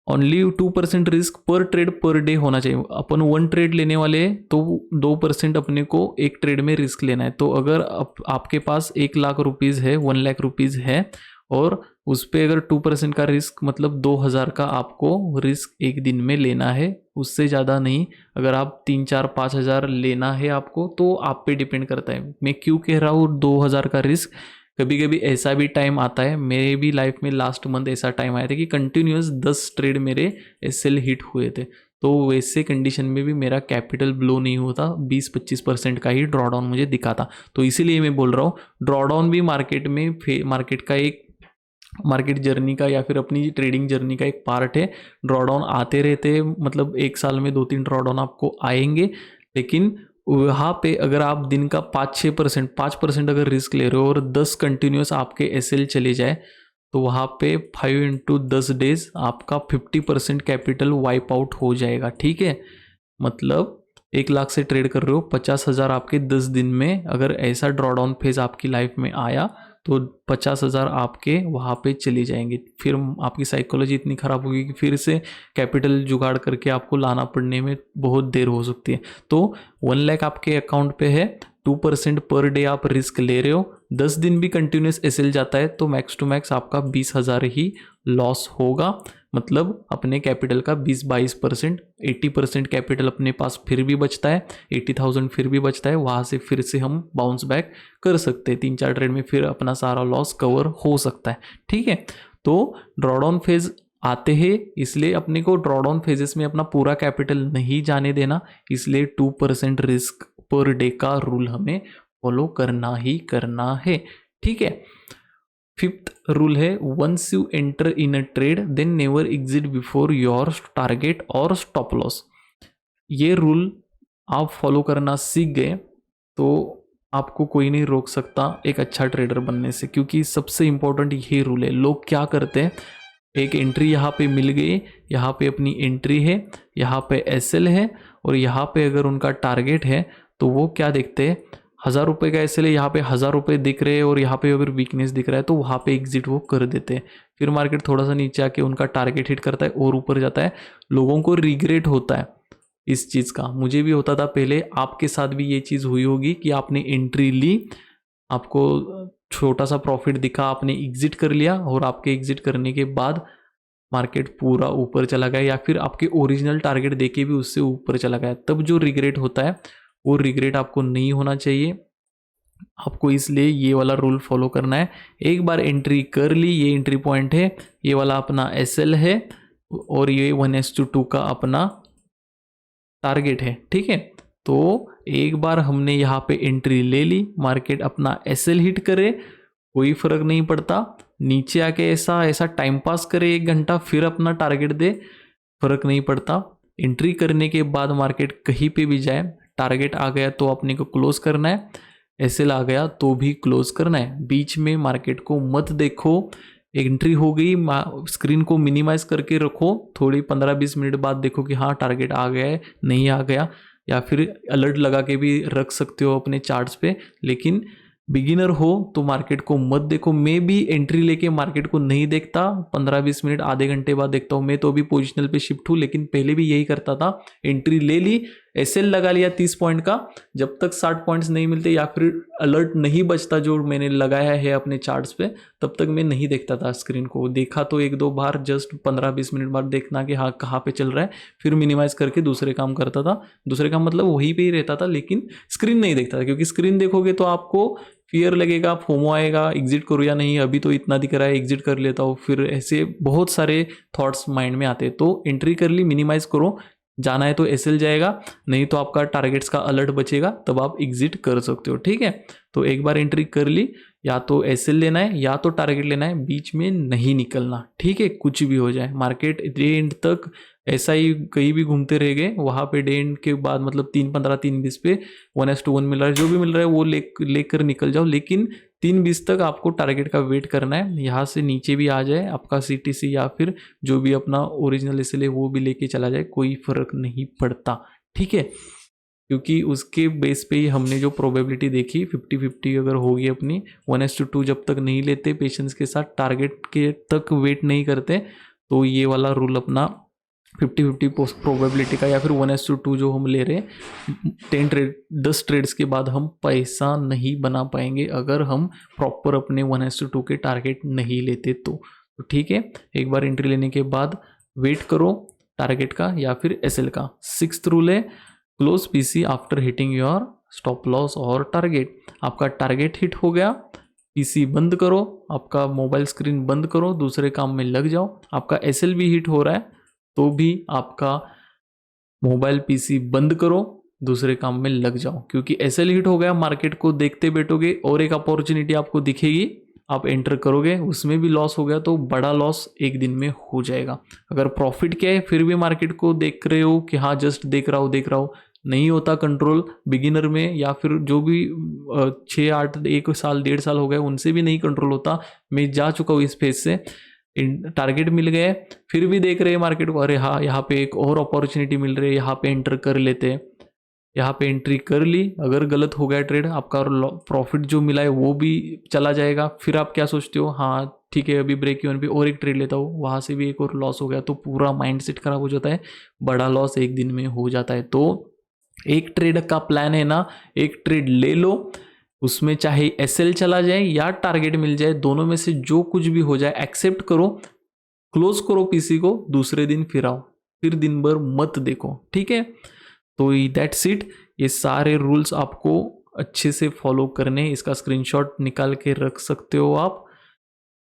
ओनली 2% रिस्क पर डे होना चाहिए। अपन 1 ट्रेड लेने वाले हैं तो 2% अपने को एक ट्रेड में रिस्क लेना है। तो अगर आपके पास 1 लाख रुपीज़ है, 1 लाख रुपीज़ है, और उस पर अगर 2% का रिस्क मतलब 2,000 का आपको रिस्क एक दिन में लेना है, उससे ज़्यादा नहीं। अगर आप 3-4-5 हज़ार लेना है आपको, तो आप पे डिपेंड करता है। मैं क्यों कह रहा हूँ 2,000 का रिस्क, कभी कभी ऐसा भी टाइम आता है, मेरे भी लाइफ में लास्ट मंथ ऐसा टाइम आया था कि कंटिन्यूस 10 ट्रेड मेरे एसएल हिट हुए थे। तो वैसे कंडीशन में भी मेरा कैपिटल ब्लो नहीं होता, 20-25% का ही ड्रॉडाउन मुझे दिखा था। तो इसीलिए मैं बोल रहा हूँ ड्रॉडाउन भी मार्केट जर्नी का या फिर अपनी ट्रेडिंग जर्नी का एक पार्ट है। ड्रॉडाउन आते रहते हैं, मतलब एक साल में 2-3 ड्रॉडाउन आपको आएंगे, लेकिन वहाँ पे अगर आप दिन का 5% अगर रिस्क ले रहे हो और 10 कंटिन्यूस आपके एसएल चले जाए तो वहाँ पे 5 × 10 डेज आपका 50% कैपिटल वाइप आउट हो जाएगा। ठीक है, मतलब 1 लाख से ट्रेड कर रहे हो, 50,000 आपके 10 दिन में अगर ऐसा ड्रॉडाउन फेज आपकी लाइफ में आया तो 50,000 आपके वहाँ पे चले जाएंगे। फिर आपकी साइकोलॉजी इतनी ख़राब होगी कि फिर से कैपिटल जुगाड़ करके आपको लाना पड़ने में बहुत देर हो सकती है। तो 1 लाख आपके अकाउंट पे है, 2% पर डे आप रिस्क ले रहे हो, 10 दिन भी कंटिन्यूस एसएल जाता है तो मैक्स टू मैक्स आपका 20,000 ही लॉस होगा। मतलब अपने कैपिटल का 20-22%, 80% कैपिटल अपने पास फिर भी बचता है, 80,000 फिर भी बचता है, वहाँ से फिर से हम बाउंस बैक कर सकते हैं। 3-4 ट्रेड में फिर अपना सारा लॉस कवर हो सकता है। ठीक है, तो ड्रॉडाउन फेज आते हैं, इसलिए अपने को ड्रॉडाउन फेजेस में अपना पूरा कैपिटल नहीं जाने देना, इसलिए 2% रिस्क पर डे का रूल हमें फॉलो करना ही करना है। ठीक है, 5th रूल है, once you enter in a trade then never exit before your target और स्टॉप लॉस। ये रूल आप फॉलो करना सीख गए तो आपको कोई नहीं रोक सकता एक अच्छा ट्रेडर बनने से, क्योंकि सबसे इंपॉर्टेंट ये रूल है। लोग क्या करते हैं, एक एंट्री यहाँ पे मिल गई, यहाँ पे अपनी एंट्री है, यहाँ पे एसएल है और यहाँ पे अगर उनका टारगेट है तो वो क्या देखते हैं, 1,000 रुपये का एसएल है, यहाँ पे 1,000 रुपये दिख रहे हैं और यहाँ पे अगर वीकनेस दिख रहा है तो वहाँ पे एग्जिट वो कर देते हैं। फिर मार्केट थोड़ा सा नीचे आके उनका टारगेट हिट करता है और ऊपर जाता है। लोगों को रिग्रेट होता है इस चीज़ का, मुझे भी होता था पहले, आपके साथ भी ये चीज़ हुई होगी कि आपने एंट्री ली, आपको छोटा सा प्रॉफिट दिखा, आपने एग्जिट कर लिया और आपके एग्जिट करने के बाद मार्केट पूरा ऊपर चला गया या फिर आपके ओरिजिनल टारगेट देके भी उससे ऊपर चला गया, तब जो रिग्रेट होता है वो रिग्रेट आपको नहीं होना चाहिए। आपको इसलिए ये वाला रूल फॉलो करना है। एक बार एंट्री कर ली, ये एंट्री पॉइंट है, ये वाला अपना एसएल है और ये 1:2 का अपना टारगेट है। ठीक है, तो एक बार हमने यहाँ पे एंट्री ले ली, मार्केट अपना एसएल हिट करे, कोई फर्क नहीं पड़ता, नीचे आके ऐसा ऐसा टाइम पास करे 1 घंटा फिर अपना टारगेट दे, फर्क नहीं पड़ता। एंट्री करने के बाद मार्केट कहीं पे भी जाए, टारगेट आ गया तो अपने को क्लोज करना है, एसएल आ गया तो भी क्लोज करना है। बीच में मार्केट को मत देखो, एंट्री हो गई, स्क्रीन को मिनिमाइज करके रखो, थोड़ी 15-20 मिनट बाद देखो कि हाँ टारगेट आ गया है नहीं आ गया, या फिर अलर्ट लगा के भी रख सकते हो अपने चार्ट्स पे। लेकिन बिगिनर हो तो मार्केट को मत देखो। मैं भी एंट्री लेके मार्केट को नहीं देखता, 15-20 मिनट आधे घंटे बाद देखता हूँ। मैं तो अभी पोजिशनल पे शिफ्ट हूँ, लेकिन पहले भी यही करता था, एंट्री ले ली, एसएल लगा लिया 30 पॉइंट का, जब तक 60 पॉइंट्स नहीं मिलते या फिर अलर्ट नहीं बचता जो मैंने लगाया है अपने चार्ट्स पे, तब तक मैं नहीं देखता था स्क्रीन को। देखा तो 1-2 बार, जस्ट 15-20 मिनट बाद देखना कि हाँ कहाँ पे चल रहा है, फिर मिनिमाइज करके दूसरे काम करता था। दूसरे काम मतलब वहीं पे ही रहता था, लेकिन स्क्रीन नहीं देखता था, क्योंकि स्क्रीन देखोगे तो आपको फियर लगेगा, फोमो आएगा, एग्जिट करो या नहीं, अभी तो इतना दिख रहा है एग्जिट कर लेता हूँ, फिर ऐसे बहुत सारे थॉट्स माइंड में आते हैं। तो एंट्री कर ली, मिनिमाइज करो, जाना है तो एसएल जाएगा, नहीं तो आपका टारगेट्स का अलर्ट बचेगा, तब आप एग्जिट कर सकते हो। ठीक है, तो एक बार एंट्री कर ली, या तो एसएल लेना है या तो टारगेट लेना है, बीच में नहीं निकलना। ठीक है, कुछ भी हो जाए, मार्केट डे एंड तक ऐसा ही कहीं भी घूमते रह गए, वहाँ पे डे एंड के बाद मतलब 3:15 3:20 पे 1:1 मिल रहा है, जो भी मिल रहा है वो लेकर निकल जाओ, लेकिन 3:20 तक आपको टारगेट का वेट करना है। यहाँ से नीचे भी आ जाए आपका सीटीसी या फिर जो भी अपना ओरिजिनल एसएल है वो भी लेके चला जाए, कोई फर्क नहीं पड़ता। ठीक है, क्योंकि उसके बेस पे ही हमने जो प्रोबेबिलिटी देखी 50-50 अगर होगी अपनी, 1:2 जब तक नहीं लेते पेशेंस के साथ, टारगेट के तक वेट नहीं करते, तो ये वाला रूल अपना 50-50 प्रोबेबिलिटी का या फिर 1:2 जो हम ले रहे हैं, 10 ट्रेड्स के बाद हम पैसा नहीं बना पाएंगे अगर हम प्रॉपर अपने 1:2 के टारगेट नहीं लेते तो ठीक है, एक बार एंट्री लेने के बाद वेट करो टारगेट का या फिर एसएल का। 6th रूल है, close PC after hitting your stop loss और टारगेट। आपका टारगेट हिट हो गया, पीसी बंद करो, आपका मोबाइल स्क्रीन बंद करो, दूसरे काम में लग जाओ। आपका एसएल भी हिट हो रहा है तो भी आपका मोबाइल पीसी बंद करो, दूसरे काम में लग जाओ, क्योंकि एसएल हिट हो गया, मार्केट को देखते बैठोगे और एक अपॉर्चुनिटी आपको दिखेगी, आप एंटर करोगे, उसमें भी लॉस हो गया तो बड़ा लॉस एक दिन में हो जाएगा। अगर प्रॉफिट क्या है, फिर भी मार्केट को देख रहे हो कि हाँ जस्ट देख रहा हूँ नहीं होता कंट्रोल बिगिनर में, या फिर जो भी 6-8 1 साल 1.5 साल हो गए उनसे भी नहीं कंट्रोल होता। मैं जा चुका हूँ इस फेज से, टारगेट मिल गए फिर भी देख रहे हैं मार्केट को, अरे हाँ यहाँ पे एक और अपॉर्चुनिटी मिल रही है, यहाँ पे एंटर कर लेते हैं। यहाँ पे एंट्री कर ली, अगर गलत हो गया ट्रेड आपका, प्रॉफिट जो मिला है वो भी चला जाएगा। फिर आप क्या सोचते हो, हाँ ठीक है अभी ब्रेक इवन पे और एक ट्रेड लेता हूँ, वहाँ से भी एक और लॉस हो गया, तो पूरा माइंडसेट खराब हो जाता है, बड़ा लॉस एक दिन में हो जाता है। तो एक ट्रेड का प्लान है ना, एक ट्रेड ले लो, उसमें चाहे एसएल चला जाए या टारगेट मिल जाए, दोनों में से जो कुछ भी हो जाए एक्सेप्ट करो, क्लोज करो पीसी को, दूसरे दिन फिर आओ, फिर दिन भर मत देखो, ठीक है। तो दैट्स इट, ये सारे रूल्स आपको अच्छे से फॉलो करने, इसका स्क्रीनशॉट निकाल के रख सकते हो आप,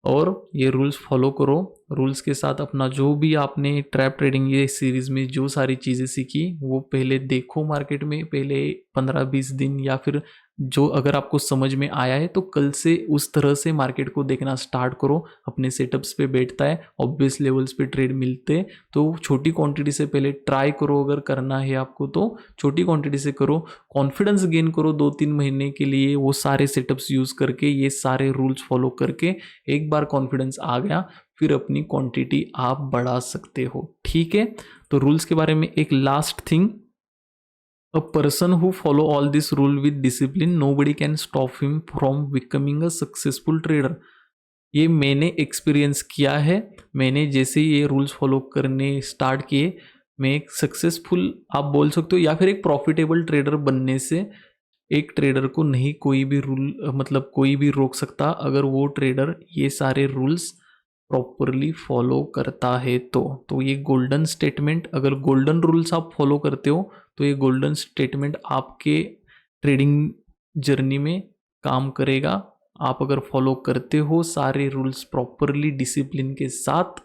और ये रूल्स फॉलो करो। रूल्स के साथ अपना जो भी आपने ट्रैप ट्रेडिंग ये सीरीज में जो सारी चीज़ें सीखी वो पहले देखो मार्केट में, पहले 15-20 दिन, या फिर जो अगर आपको समझ में आया है तो कल से उस तरह से मार्केट को देखना स्टार्ट करो। अपने सेटअप्स पे बैठता है, ऑब्वियस लेवल्स पे ट्रेड मिलते हैं, तो छोटी क्वांटिटी से पहले ट्राई करो, अगर करना है आपको तो छोटी क्वांटिटी से करो, कॉन्फिडेंस गेन करो 2-3 महीने के लिए, वो सारे सेटअप्स यूज़ करके, ये सारे रूल्स फॉलो करके एक बार कॉन्फिडेंस आ गया फिर अपनी क्वांटिटी आप बढ़ा सकते हो, ठीक है। तो रूल्स के बारे में एक last thing, a person who follow all this rule with discipline nobody can stop him from becoming a successful trader. ये मैंने एक्सपीरियंस किया है, मैंने जैसे ये रूल्स फॉलो करने स्टार्ट किए, मैं एक सक्सेसफुल आप बोल सकते हो, या फिर एक प्रॉफिटेबल ट्रेडर बनने से एक ट्रेडर को नहीं कोई भी रूल मतलब कोई भी रोक सकता, अगर वो ट्रेडर ये सारे रूल्स प्रॉपरली फॉलो करता है तो ये गोल्डन स्टेटमेंट, अगर गोल्डन रूल्स आप फॉलो करते हो तो ये गोल्डन स्टेटमेंट आपके ट्रेडिंग जर्नी में काम करेगा। आप अगर फॉलो करते हो सारे रूल्स प्रॉपरली डिसिप्लिन के साथ,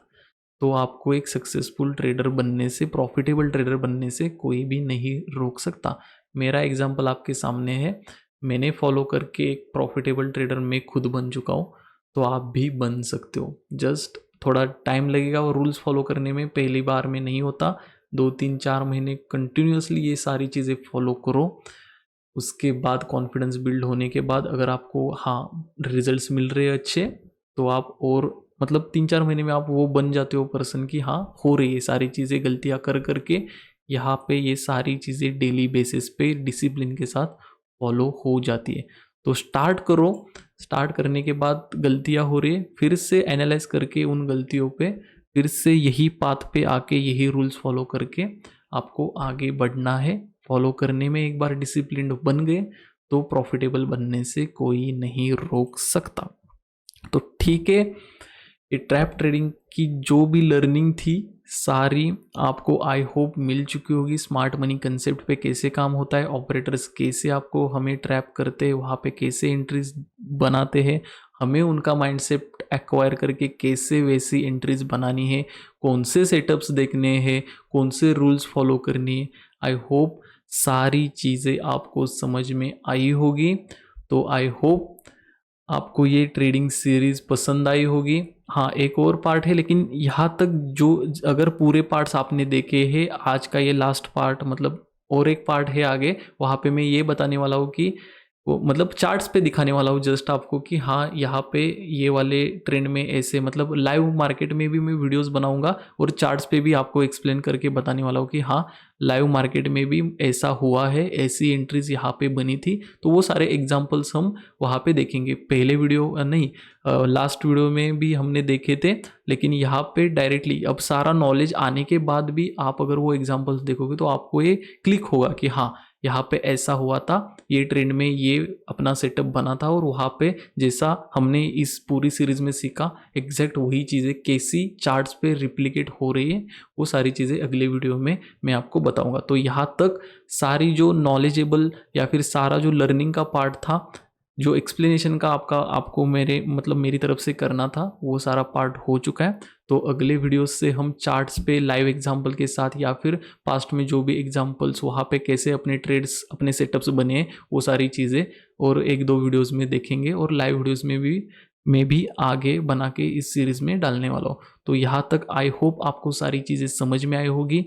तो आपको एक सक्सेसफुल ट्रेडर बनने से, प्रॉफिटेबल ट्रेडर बनने से कोई भी नहीं रोक सकता। मेरा एग्जांपल आपके सामने है, मैंने फॉलो करके एक प्रॉफिटेबल ट्रेडर मैं खुद बन चुका हूँ, तो आप भी बन सकते हो। जस्ट थोड़ा टाइम लगेगा वो रूल्स फॉलो करने में, पहली बार में नहीं होता, 2-3-4 महीने कंटिन्यूसली ये सारी चीज़ें फॉलो करो, उसके बाद कॉन्फिडेंस बिल्ड होने के बाद अगर आपको हाँ रिजल्ट्स मिल रहे हैं अच्छे, तो आप और मतलब 3-4 महीने में आप वो बन जाते हो पर्सन की हाँ हो रही है सारी चीज़ें, गलतियाँ कर करके यहाँ पे ये सारी चीज़ें डेली बेसिस पे डिसिप्लिन के साथ फॉलो हो जाती है। तो स्टार्ट करो, स्टार्ट करने के बाद गलतियाँ हो रही है, फिर से एनालाइज करके उन गलतियों पे फिर से यही पाथ पे आके यही रूल्स फॉलो करके आपको आगे बढ़ना है। फॉलो करने में एक बार डिसिप्लिन बन गए तो प्रॉफिटेबल बनने से कोई नहीं रोक सकता। तो ठीक है, ये ट्रैप ट्रेडिंग की जो भी लर्निंग थी सारी आपको आई होप मिल चुकी होगी। स्मार्ट मनी कंसेप्ट पे कैसे काम होता है, ऑपरेटर्स कैसे आपको हमें ट्रैप करते हैं, वहाँ पे कैसे एंट्रीज बनाते हैं, हमें उनका माइंडसेट एक्वायर करके कैसे वैसी एंट्रीज बनानी है, कौन से सेटअप्स देखने हैं, कौन से रूल्स फॉलो करनी है। आई होप सारी चीज़ें आपको समझ में आई होगी। तो आई होप आपको ये ट्रेडिंग सीरीज़ पसंद आई होगी। हाँ एक और पार्ट है, लेकिन यहाँ तक जो अगर पूरे पार्ट्स आपने देखे हैं, आज का ये लास्ट पार्ट मतलब और एक पार्ट है आगे, वहाँ पे मैं ये बताने वाला हूँ कि वो मतलब चार्ट्स पे दिखाने वाला हूँ जस्ट आपको कि हाँ यहाँ पे ये वाले ट्रेंड में ऐसे, मतलब लाइव मार्केट में भी मैं वीडियोस बनाऊंगा और चार्ट्स पे भी आपको एक्सप्लेन करके बताने वाला हूँ कि हाँ लाइव मार्केट में भी ऐसा हुआ है, ऐसी एंट्रीज यहाँ पे बनी थी। तो वो सारे एग्जांपल्स हम वहाँ पे देखेंगे, पहले वीडियो नहीं लास्ट वीडियो में भी हमने देखे थे, लेकिन यहाँ पे डायरेक्टली अब सारा नॉलेज आने के बाद भी आप अगर वो एग्जांपल्स देखोगे तो आपको ये क्लिक होगा कि हाँ यहाँ पे ऐसा हुआ था, ये ट्रेंड में ये अपना सेटअप बना था, और वहाँ पे जैसा हमने इस पूरी सीरीज में सीखा एग्जैक्ट वही चीज़ें कैसी चार्ट्स पे रिप्लिकेट हो रही है, वो सारी चीज़ें अगले वीडियो में मैं आपको बताऊंगा। तो यहाँ तक सारी जो नॉलेजेबल या फिर सारा जो लर्निंग का पार्ट था, जो एक्सप्लेनेशन का आपको मेरे मतलब मेरी तरफ से करना था, वो सारा पार्ट हो चुका है। तो अगले वीडियोस से हम चार्ट्स पे लाइव एग्जांपल के साथ या फिर पास्ट में जो भी एग्जांपल्स वहाँ पे कैसे अपने ट्रेड्स अपने सेटअप्स बने वो सारी चीज़ें और 1-2 वीडियोस में देखेंगे, और लाइव वीडियोस में भी मैं भी आगे बना के इस सीरीज़ में डालने वाला हूँ। तो यहाँ तक आई होप आपको सारी चीज़ें समझ में आई होगी।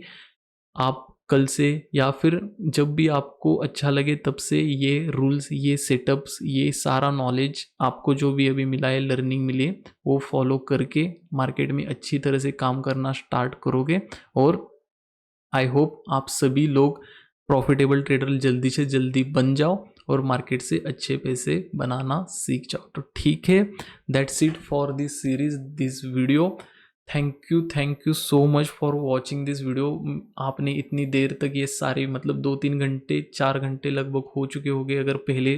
आप कल से या फिर जब भी आपको अच्छा लगे तब से ये रूल्स, ये सेटअप्स, ये सारा नॉलेज आपको जो भी अभी मिला है, लर्निंग मिली है, वो फॉलो करके मार्केट में अच्छी तरह से काम करना स्टार्ट करोगे। और आई होप आप सभी लोग प्रॉफिटेबल ट्रेडर जल्दी से जल्दी बन जाओ और मार्केट से अच्छे पैसे बनाना सीख जाओ। तो ठीक है, that's it for this series, this video. Thank you so much for watching this video. आपने इतनी देर तक ये सारे मतलब 2-3 घंटे 4 घंटे लगभग हो चुके होंगे, अगर पहले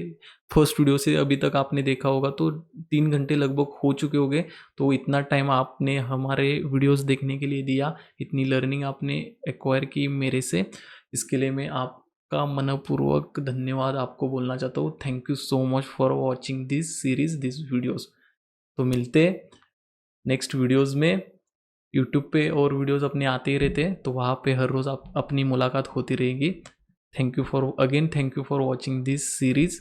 फर्स्ट वीडियो से अभी तक आपने देखा होगा तो 3 घंटे लगभग हो चुके होंगे। तो इतना टाइम आपने हमारे वीडियोस देखने के लिए दिया, इतनी लर्निंग आपने एक्वायर की मेरे से, इसके लिए मैं आपका मनपूर्वक धन्यवाद आपको बोलना चाहता हूँ। Thank you so much for watching this series, this videos. तो मिलते नेक्स्ट वीडियोस में। यूट्यूब पे और वीडियोस अपने आते ही रहते हैं, तो वहाँ पे हर रोज़ आप अपनी मुलाकात होती रहेगी। Thank you for watching this series.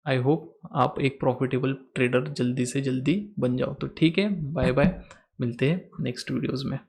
I hope आप एक प्रॉफिटेबल ट्रेडर जल्दी से जल्दी बन जाओ। तो ठीक है, बाय बाय, मिलते हैं नेक्स्ट वीडियोस में।